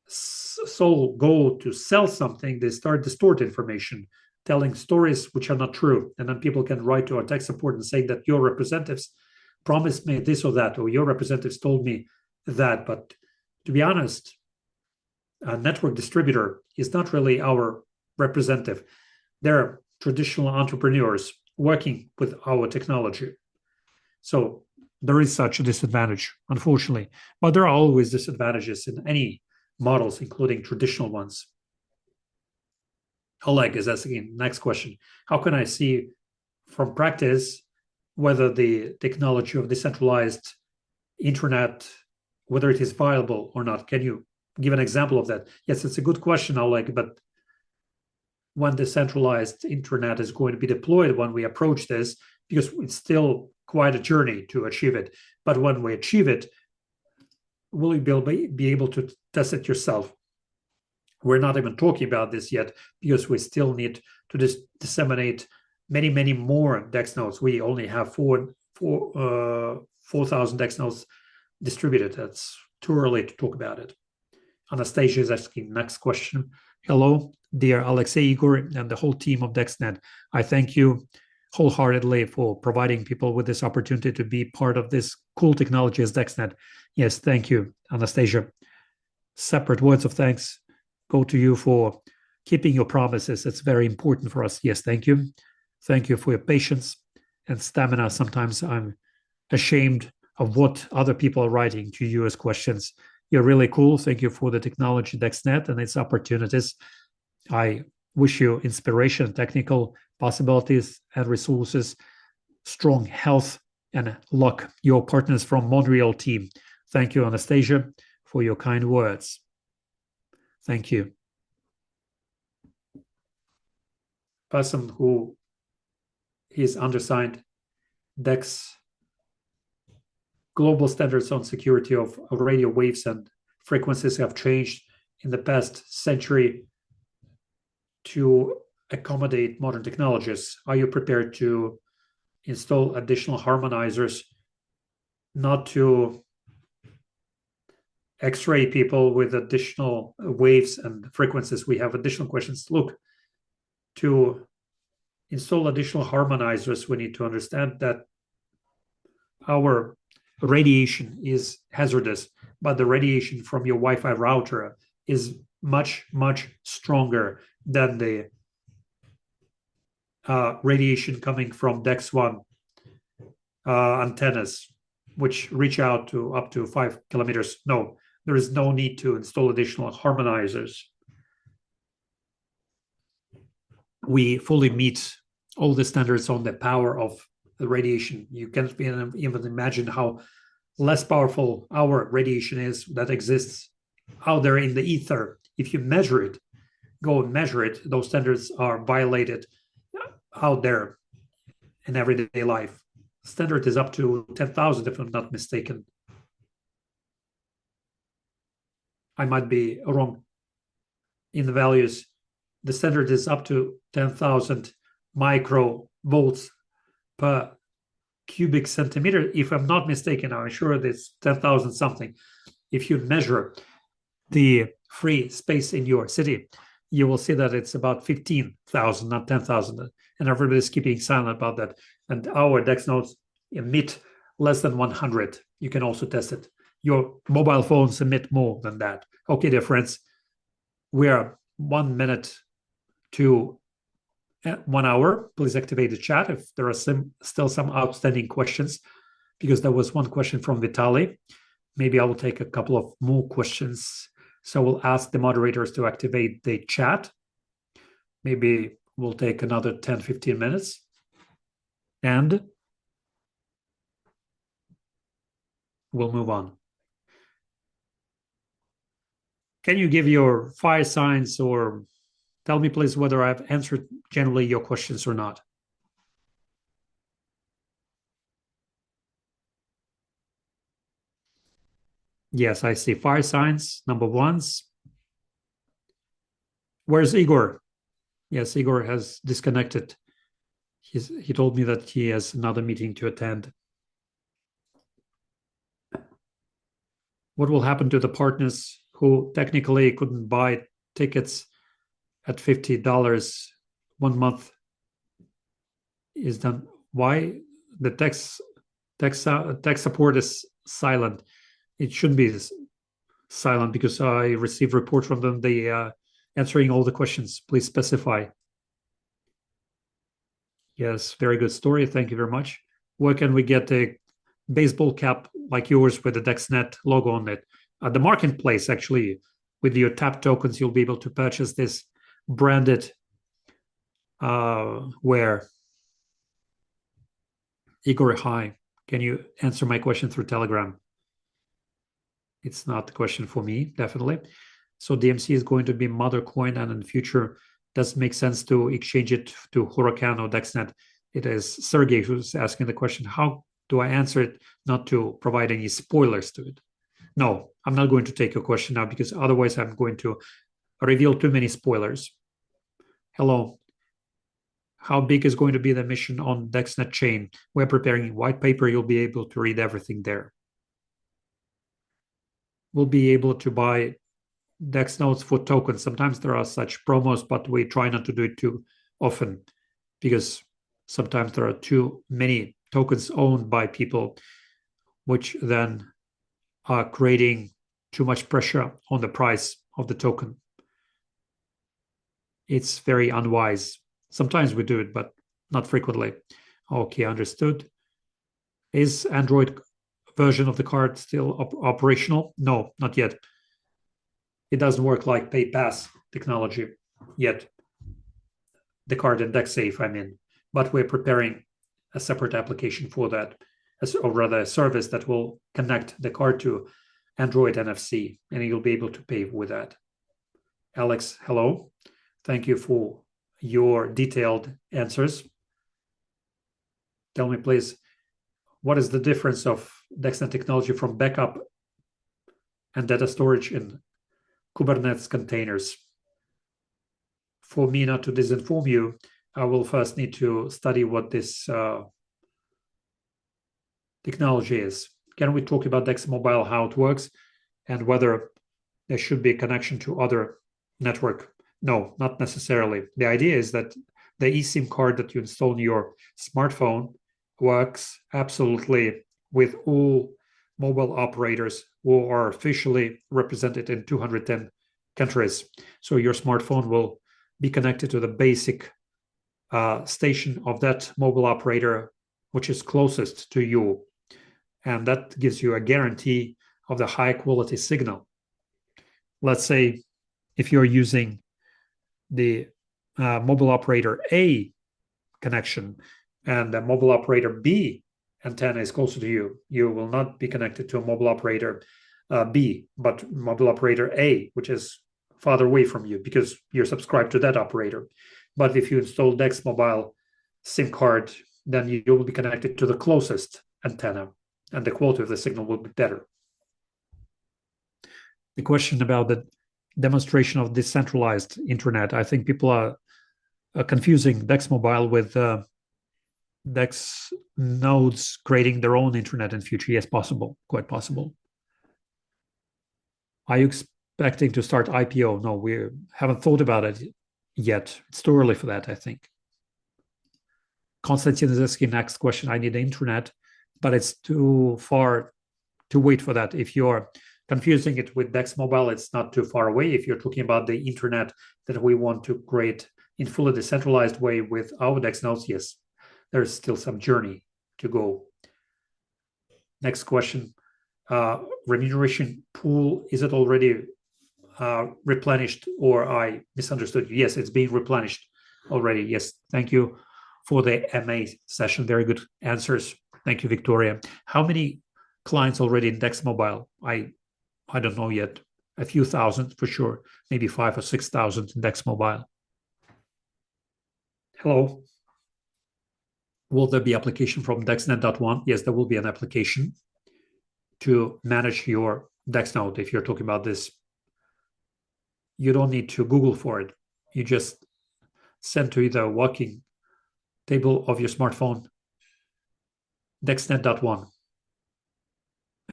sole goal to sell something, they start distort information, telling stories which are not true. And then people can write to our tech support and say that your representatives promised me this or that, or your representatives told me that. But to be honest, a network distributor is not really our representative. They're traditional entrepreneurs working with our technology. So there is such a disadvantage, unfortunately. But there are always disadvantages in any models, including traditional ones. Oleg is asking, next question. How can I see from practice whether the technology of decentralized internet, whether it is viable or not? Can you give an example of that? Yes, it's a good question, Oleg, but when decentralized internet is going to be deployed when we approach this, because it's still quite a journey to achieve it. But when we achieve it, will you be able to test it yourself? We're not even talking about this yet because we still need to disseminate many more Dex nodes. We only have 4,000 Dex nodes distributed. That's too early to talk about it. Anastasia is asking next question. Hello, dear Alexey, Igor, and the whole team of DexNet. I thank you wholeheartedly for providing people with this opportunity to be part of this cool technology as DexNet. Yes, thank you, Anastasia. Separate words of thanks go to you for keeping your promises. It's very important for us. Yes, thank you. Thank you for your patience and stamina. Sometimes I'm ashamed of what other people are writing to you as questions. You're really cool. Thank you for the technology, DexNet, and its opportunities. I wish you inspiration, technical possibilities and resources, strong health and luck. Your partners from Montreal team. Thank you, Anastasia, for your kind words. Thank you. Person who is undersigned Dex global standards on security of radio waves and frequencies have changed in the past century to accommodate modern technologies? Are you prepared to install additional harmonizers, not to X-ray people with additional waves and frequencies? We have additional questions. Look, to install additional harmonizers, we need to understand that our radiation is hazardous, but the radiation from your Wi-Fi router is much, much stronger than the radiation coming from DexOne antennas, which reach out to up to 5 kilometers. No, there is no need to install additional harmonizers. We fully meet all the standards on the power of the radiation. You can't even imagine how less powerful our radiation is that exists out there in the ether. If you measure it, go and measure it, those standards are violated out there in everyday life. Standard is up to 10,000, if I'm not mistaken. I might be wrong in the values. The standard is up to 10,000 microvolts per cubic centimeter. If I'm not mistaken, I'm sure it's 10,000 something. If you measure the free space in your city, you will see that it's about 15,000, not 10,000. And everybody's keeping silent about that. And our DEX nodes emit less than 100. You can also test it. Your mobile phones emit more than that. Okay, dear friends, we are 1 minute to 1 hour. Please activate the chat if there are still some outstanding questions, because there was one question from Vitaly. Maybe I will take a couple of more questions. So we'll ask the moderators to activate the chat. Maybe we'll take another 10, 15 minutes. And we'll move on. Can you give your fire signs or tell me, please, whether I've answered generally your questions or not? Yes, I see fire signs, number ones. Where's Igor? Yes, Igor has disconnected. He told me that he has another meeting to attend. What will happen to the partners who technically couldn't buy tickets at $50 1 month is done? Why the tech support is silent? It shouldn't be silent because I received report from them. They answering all the questions. Please specify. Yes, very good story. Thank you very much. Where can we get a baseball cap like yours with the DexNet logo on it? At the marketplace, actually, with your tap tokens, you'll be able to purchase this branded wear. Igor, hi. Can you answer my question through Telegram? It's not the question for me, definitely. So DMC is going to be mother coin, and in the future, does it make sense to exchange it to Huracan or DexNet? It is Sergey who's asking the question. How do I answer it not to provide any spoilers to it? No, I'm not going to take your question now because otherwise I'm going to reveal too many spoilers. Hello. How big is going to be the mission on DexNet chain? We're preparing a white paper. You'll be able to read everything there. We'll be able to buy DEX nodes for tokens. Sometimes there are such promos, but we try not to do it too often because sometimes there are too many tokens owned by people, which then are creating too much pressure on the price of the token. It's very unwise. Sometimes we do it, but not frequently. Okay, understood. Is Android version of the card still operational? No, not yet. It doesn't work like PayPass technology yet. The card in DexSafe, I mean. But we're preparing a separate application for that, or rather a service that will connect the card to Android NFC, and you'll be able to pay with that. Alex, hello. Thank you for your detailed answers. Tell me, please, what is the difference of DexNet technology from backup and data storage in Kubernetes containers? for me not to disinform you, I will first need to study what this technology is. Can we talk about Dex Mobile, how it works, and whether there should be a connection to other network? No, not necessarily. The idea is that the eSIM card that you install in your smartphone works absolutely with all mobile operators who are officially represented in 210 countries. So your smartphone will be connected to the basic station of that mobile operator, which is closest to you. And that gives you a guarantee of the high quality signal. Let's say if you're using the mobile operator A connection and the mobile operator B antenna is closer to you, you will not be connected to a mobile operator B, but mobile operator A, which is farther away from you because you're subscribed to that operator. But if you install Dex Mobile SIM card, then you will be connected to the closest antenna, and the quality of the signal will be better. The question about the demonstration of decentralized internet, I think people are confusing Dex Mobile with Dex nodes creating their own internet in future. Yes, possible, quite possible. Are you expecting to start IPO? No, we haven't thought about it yet. It's too early for that, I think. Konstantin is asking next question. I need the internet, but it's too far to wait for that. If you're confusing it with Dex Mobile, it's not too far away. If you're talking about the internet that we want to create in fully decentralized way with our Dex nodes, yes, there's still some journey to go. Next question. Remuneration pool, is it already replenished, or I misunderstood you? Yes, it's being replenished already. Yes, thank you for the MA session. Very good answers. Thank you, Victoria. How many clients already in Dex Mobile? I don't know yet. A few thousand for sure, maybe 5,000 or 6,000 in Dex Mobile. Hello. Will there be application from DexNet.1? Yes, there will be an application to manage your Dex node. If you're talking about this, you don't need to Google for it. You just send to the working table of your smartphone DexNet.1,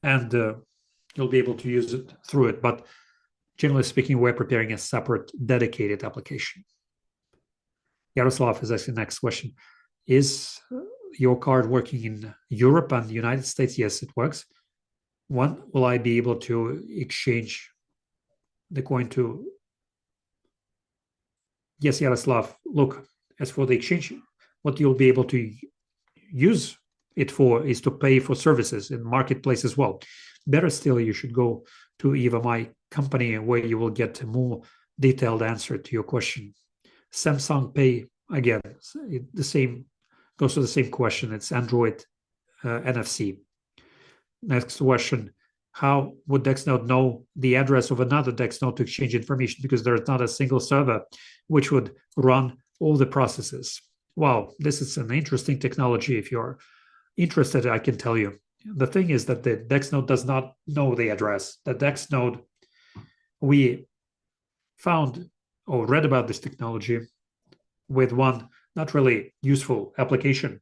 and you'll be able to use it through it. But generally speaking, we're preparing a separate dedicated application. Yaroslav is asking the next question. Is your card working in Europe and the United States? Yes, it works. When will I be able to exchange the coin to? Yes, Yaroslav, look, as for the exchange, what you'll be able to use it for is to pay for services in marketplace as well. Better still, you should go to Eva My Company, where you will get a more detailed answer to your question. Samsung Pay, again, the same goes to the same question. It's Android NFC. Next question. How would DexNode know the address of another DexNode to exchange information? Because there is not a single server which would run all the processes. Wow, this is an interesting technology. If you're interested, I can tell you. The thing is that the DexNode does not know the address. The DexNode, we found or read about this technology with one not really useful application.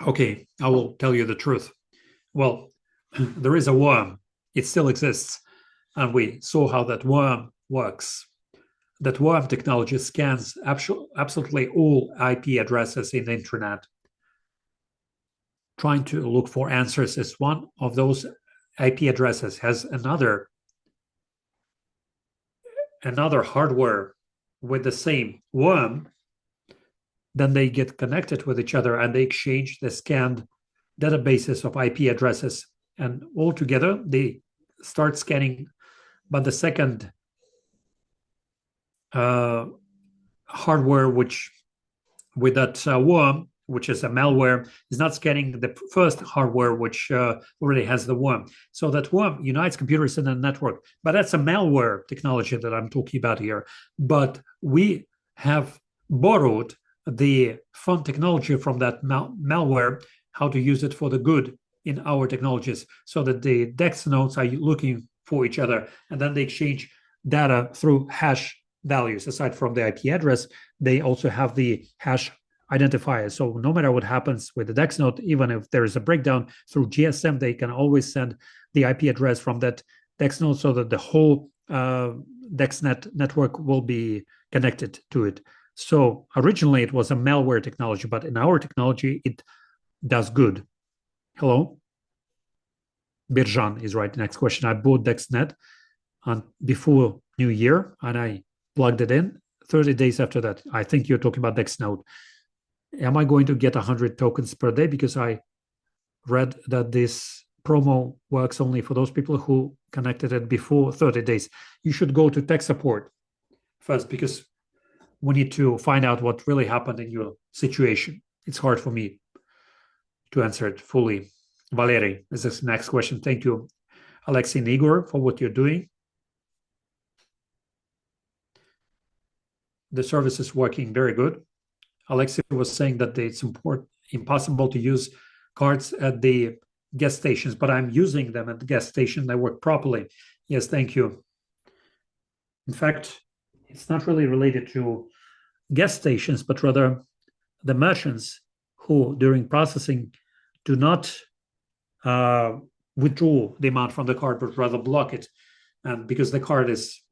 Okay, I will tell you the truth. Well, there is a worm. It still exists. And we saw how that worm works. That worm technology scans absolutely all IP addresses in the internet, trying to look for answers. As one of those IP addresses has another hardware with the same worm, then they get connected with each other and they exchange the scanned databases of IP addresses, and all together they start scanning. But the second hardware, which with that worm, which is a malware, is not scanning the first hardware, which already has the worm. So that worm unites computers in a network. But that's a malware technology that I'm talking about here. But we have borrowed the fun technology from that malware, how to use it for the good in our technologies, so that the DEX nodes are looking for each other, and then they exchange data through hash values. Aside from the IP address, they also have the hash identifier. So no matter what happens with the DEX node, even if there is a breakdown through GSM, they can always send the IP address from that DEX node so that the whole DexNet network will be connected to it. So originally it was a malware technology, but in our technology, it does good. Hello? Birjan is right. Next question. I bought DexNet before New Year and I plugged it in 30 days after that. I think you're talking about DexNode. Am I going to get 100 tokens per day? Because I read that this promo works only for those people who connected it before 30 days. You should go to tech support first because we need to find out what really happened in your situation. It's hard for me to answer it fully. Valery is this next question. Thank you, Alexei and Igor, for what you're doing. The service is working very good. Alexei was saying that it's impossible to use cards at the gas stations, but I'm using them at the gas station. They work properly. Yes, thank you. In fact, it's not really related to gas stations, but rather the merchants who, during processing, do not withdraw the amount from the card, but rather block it. And because the card is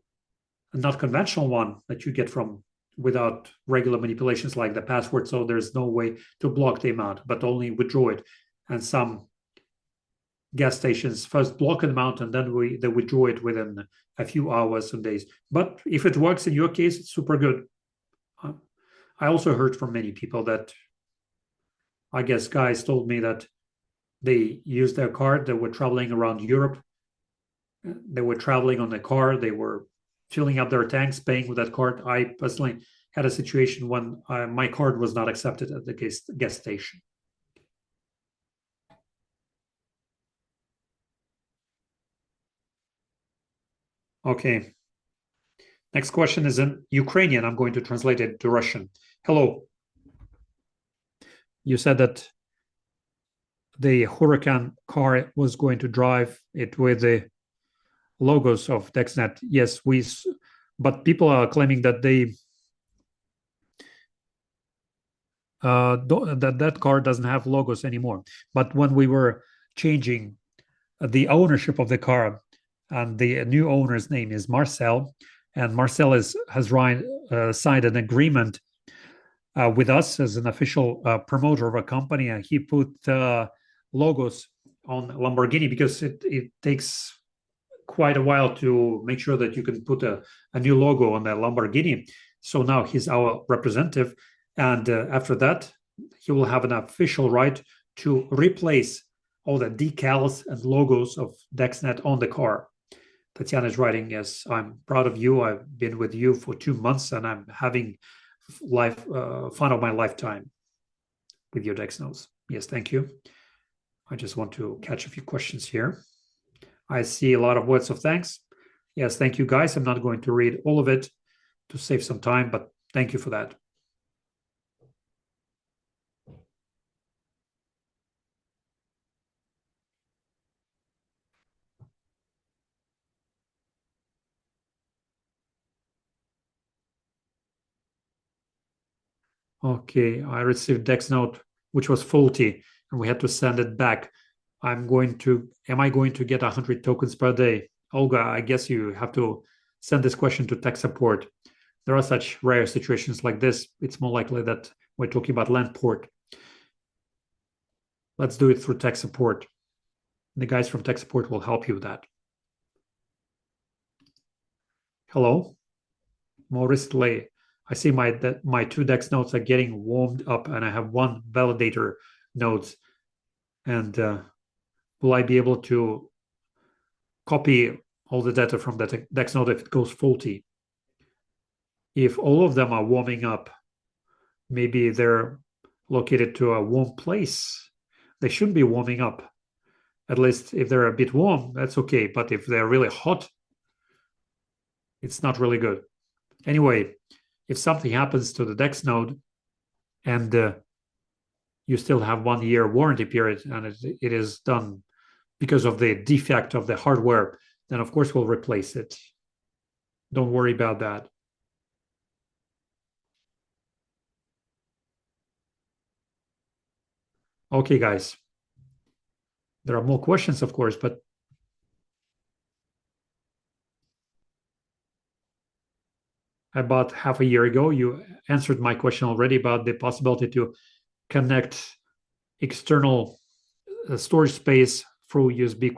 a not conventional one that you get from without regular manipulations like the password, so there's no way to block the amount, but only withdraw it. And some gas stations first block an amount and then they withdraw it within a few hours and days. But if it works in your case, it's super good. I also heard from many people that, I guess guys told me that they used their card, they were traveling around Europe, they were traveling on a car, they were filling up their tanks, paying with that card. I personally had a situation when my card was not accepted at the gas station. Okay. Next question is in Ukrainian. I'm going to translate it to Russian. Hello. You said that the Huracan car was going to drive it with the logos of DexNet. Yes, but people are claiming that that car doesn't have logos anymore. But when we were changing the ownership of the car, and the new owner's name is Marcel, and Marcel has signed an agreement with us as an official promoter of a company, and he put logos on Lamborghini because it takes quite a while to make sure that you can put a new logo on the Lamborghini. So now he's our representative, and after that, he will have an official right to replace all the decals and logos of DexNet on the car. Tatiana is writing, yes, I'm proud of you. I've been with you for 2 months and I'm having fun of my lifetime with your DexNodes. Yes, thank you. I just want to catch a few questions here. I see a lot of words of thanks. Yes, thank you guys. I'm not going to read all of it to save some time, but thank you for that. Okay, I received DexNote, which was faulty, and we had to send it back. Am I going to get 100 tokens per day? Olga, I guess you have to send this question to tech support. There are such rare situations like this. It's more likely that we're talking about land port. Let's do it through tech support. The guys from tech support will help you with that. Hello, more recently, I see my 2 Dex nodes are getting warmed up and I have 1 validator nodes. And will I be able to copy all the data from that Dex node if it goes faulty? If all of them are warming up, maybe they're located to a warm place. They shouldn't be warming up. At least if they're a bit warm, that's okay. But if they're really hot, it's not really good. Anyway, if something happens to the Dex node and you still have 1 year warranty period and it is done because of the defect of the hardware, then of course we'll replace it. Don't worry about that. Okay, guys. There are more questions, of course, but about half a year ago, you answered my question already about the possibility to connect external storage space through USB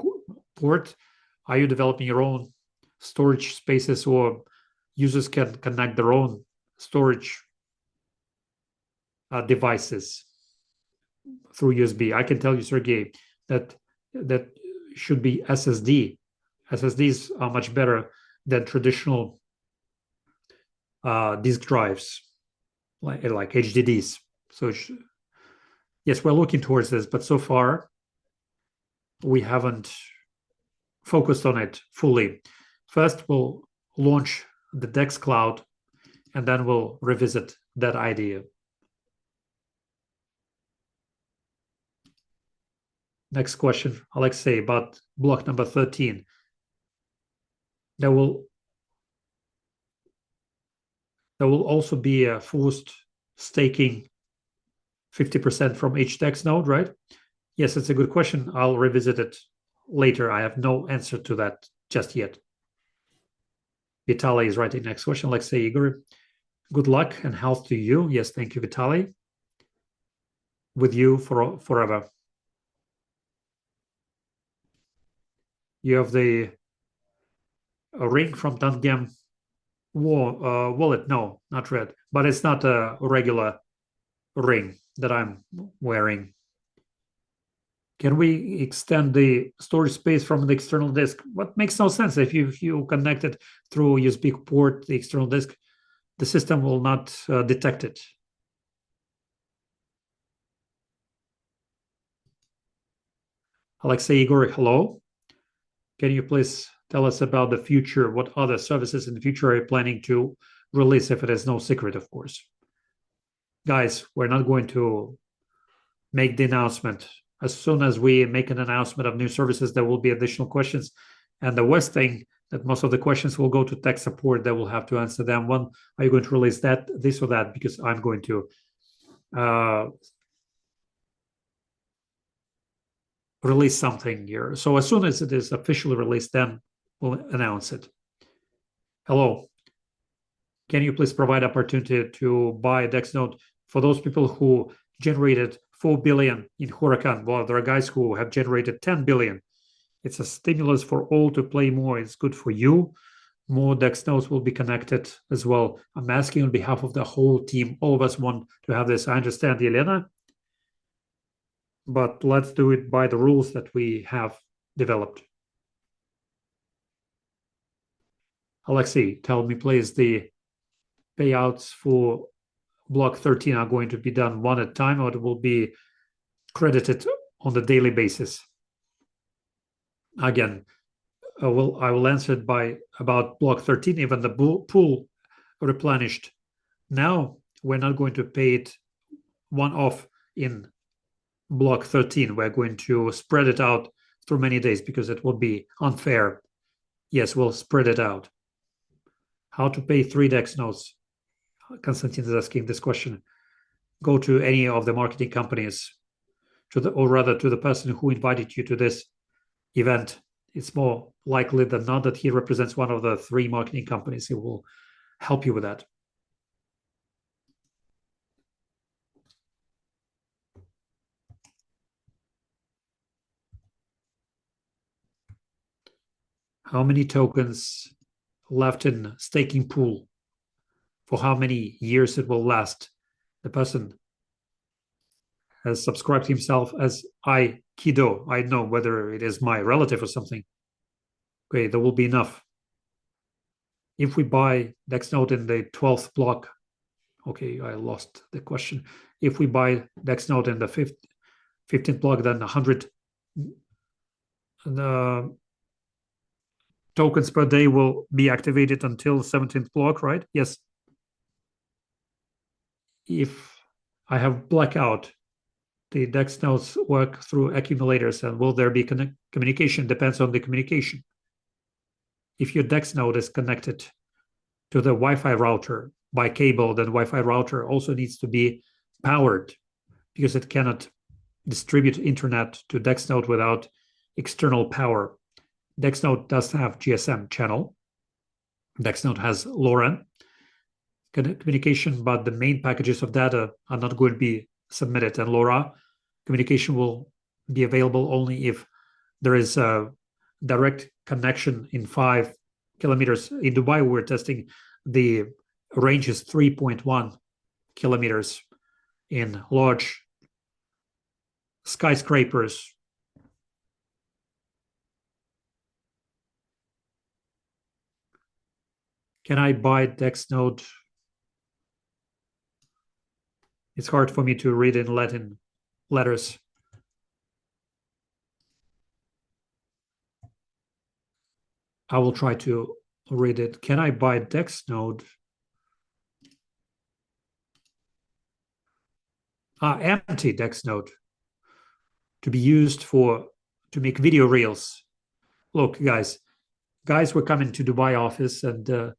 port. Are you developing your own storage spaces, or users can connect their own storage devices through USB? I can tell you, Sergey, that should be SSD. SSDs are much better than traditional disk drives, like HDDs. So yes, we're looking towards this, but so far we haven't focused on it fully. First, we'll launch the DexCloud, and then we'll revisit that idea. Next question, Alexei, about block number 13. There will also be a forced staking 50% from each DEX node, right? Yes, it's a good question. I'll revisit it later. I have no answer to that just yet. Vitaly is writing next question. Alexei, Igor, good luck and health to you. Yes, thank you, Vitaly. With you forever. You have a ring from Tangem wallet. No, not red, but it's not a regular ring that I'm wearing. Can we extend the storage space from the external disk? What makes no sense. If you connect it through USB port, the external disk, the system will not detect it. Alexei, Igor, hello. Can you please tell us about the future? What other services in the future are you planning to release, if it is no secret, of course? Guys, we're not going to make the announcement. As soon as we make an announcement of new services, there will be additional questions. And the worst thing, that most of the questions will go to tech support. They will have to answer them. When are you going to release that, this or that? Because I'm going to release something here. So as soon as it is officially released, then we'll announce it. Hello. Can you please provide opportunity to buy a DEX node for those people who generated 4 billion in Huracan? Well, there are guys who have generated 10 billion. It's a stimulus for all to play more. It's good for you. More DEX nodes will be connected as well. I'm asking on behalf of the whole team. All of us want to have this. I understand, Elena, but let's do it by the rules that we have developed. Alexei, tell me please, the payouts for block 13 are going to be done one at a time, or it will be credited on the daily basis? Again, I will answer it by about block 13, even the pool replenished. Now we're not going to pay it one off in block 13. We're going to spread it out through many days because it will be unfair. Yes, we'll spread it out. How to pay 3 DEX nodes? Konstantin is asking this question. Go to any of the marketing companies, or rather to the person who invited you to this event. It's more likely than not that he represents one of the 3 marketing companies. He will help you with that. How many tokens left in staking pool? For how many years it will last? The person has subscribed himself as Kido. I know whether it is my relative or something. Okay, there will be enough. If we buy DEX node in the 12th block, okay, I lost the question. If we buy DEX node in the 15th block, then 100 tokens per day will be activated until 17th block, right? Yes. If I have blackout, the DEX nodes work through accumulators, and will there be communication? Depends on the communication. If your DEX node is connected to the Wi-Fi router by cable, then Wi-Fi router also needs to be powered because it cannot distribute internet to DexNode without external power. DexNode does have GSM channel. DexNode has LoRaWAN communication, but the main packages of data are not going to be submitted, and LoRa communication will be available only if there is a direct connection in 5 kilometers. In Dubai, we're testing the range is 3.1 kilometers in large skyscrapers. Can I buy DexNode? It's hard for me to read in Latin letters. I will try to read it. Can I buy DexNode? Empty DexNode to be used to make video reels. Look, guys, were coming to Dubai office, and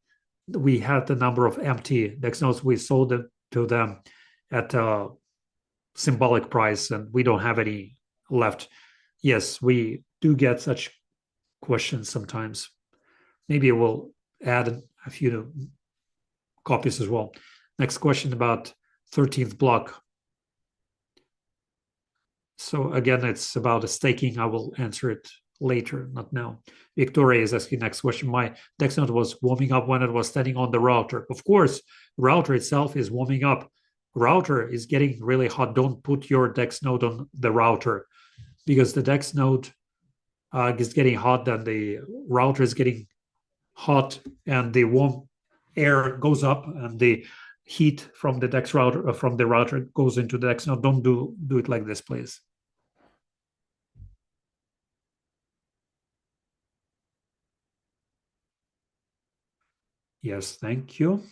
we had the number of empty DexNodes. We sold them to them at a symbolic price, and we don't have any left. Yes, we do get such questions sometimes. Maybe we'll add a few copies as well. Next question about 13th block. So again, it's about a staking. I will answer it later, not now. Victoria is asking next question. My DexNode was warming up when it was standing on the router. Of course, router itself is warming up. Router is getting really hot. Don't put your DexNode on the router because the DexNode is getting hot, then the router is getting hot, and the warm air goes up, and the heat from the Dex router from the router goes into the DexNode. Don't do it like this, please. Yes, thank you.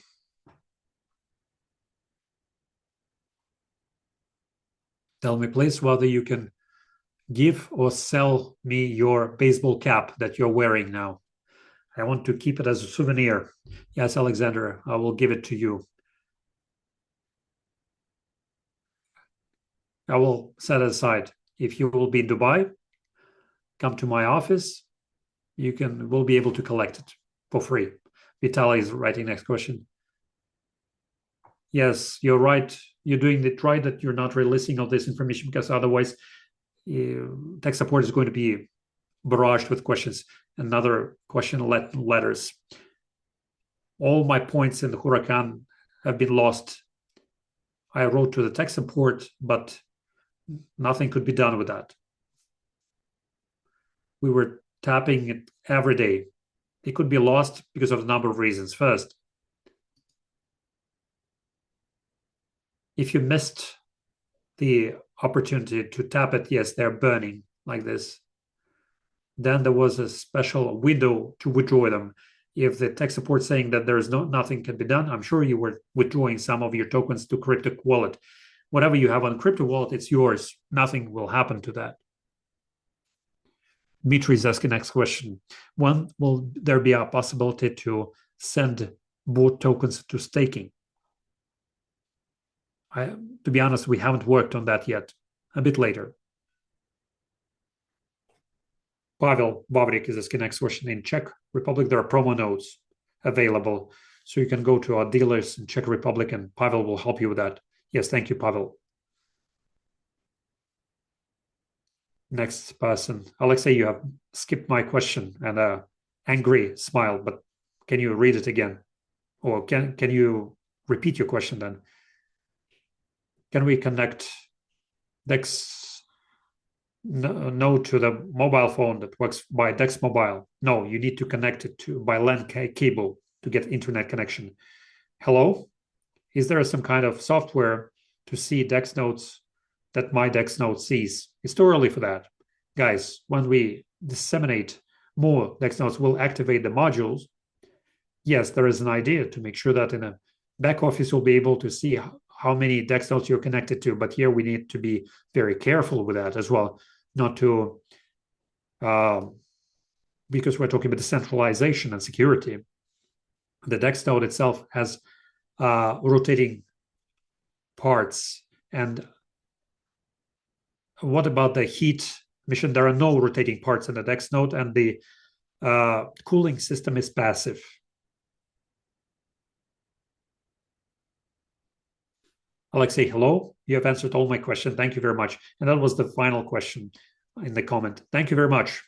Tell me, please, whether you can give or sell me your baseball cap that you're wearing now. I want to keep it as a souvenir. Yes, Alexander, I will give it to you. I will set it aside. If you will be in Dubai, come to my office. We'll be able to collect it for free. Vitaly is writing next question. Yes, you're right. You're doing it right that you're not releasing all this information, because otherwise tech support is going to be barraged with questions. Another question, letters. All my points in the Huracan have been lost. I wrote to the tech support, but nothing could be done with that. We were tapping it every day. It could be lost because of a number of reasons. First, if you missed the opportunity to tap it, yes, they're burning like this. Then there was a special window to withdraw them. If the tech support saying that there's nothing can be done, I'm sure you were withdrawing some of your tokens to crypto wallet. Whatever you have on crypto wallet, it's yours. Nothing will happen to that. Dmitry is asking next question. When will there be a possibility to send both tokens to staking? To be honest, we haven't worked on that yet. A bit later. Pavel Vavrik is asking next question. In Czech Republic, there are promo nodes available. So you can go to our dealers in Czech Republic, and Pavel will help you with that. Yes, thank you, Pavel. Next person. Alexei, you have skipped my question and an angry smile, but can you read it again? Or can you repeat your question then? Can we connect Dex node to the mobile phone that works by Dex Mobile? No, you need to connect it by LAN cable to get internet connection. Hello? Is there some kind of software to see Dex nodes that my DexNode sees? It's too early for that. Guys, when we disseminate more DexNodes, we'll activate the modules. Yes, there is an idea to make sure that in a back office, you'll be able to see how many DexNodes you're connected to. But here we need to be very careful with that as well, not to, because we're talking about decentralization and security. the DexCloud itself has rotating parts. And what about the heat emission? There are no rotating parts in the DexCloud, and the cooling system is passive. Alexei, hello. You have answered all my questions. Thank you very much. And that was the final question in the comment. Thank you very much.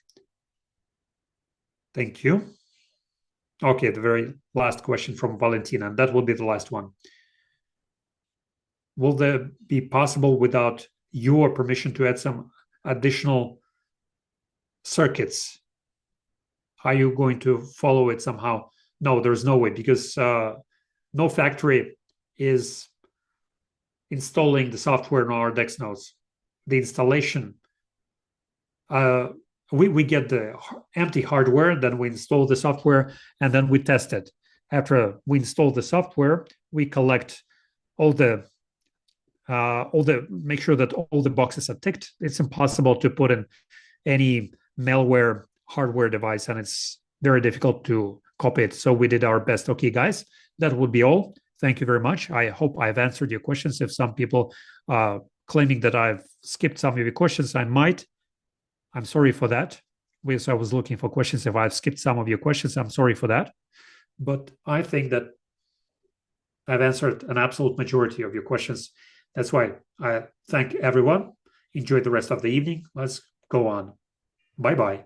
Thank you. Okay, the very last question from Valentina, and that will be the last one. Will there be possible without your permission to add some additional circuits? Are you going to follow it somehow? No, there's no way, because no factory is installing the software in our DexNodes. The installation, we get the empty hardware, then we install the software, and then we test it. After we install the software, we collect all the make sure that all the boxes are ticked. It's impossible to put in any malware hardware device, and it's very difficult to copy it. So we did our best. Okay, guys, that would be all. Thank you very much. I hope I've answered your questions. If some people claiming that I've skipped some of your questions, I'm sorry for that. I was looking for questions. If I've skipped some of your questions, I'm sorry for that. But I think that I've answered an absolute majority of your questions. That's why I thank everyone. Enjoy the rest of the evening. Let's go on. Bye-bye.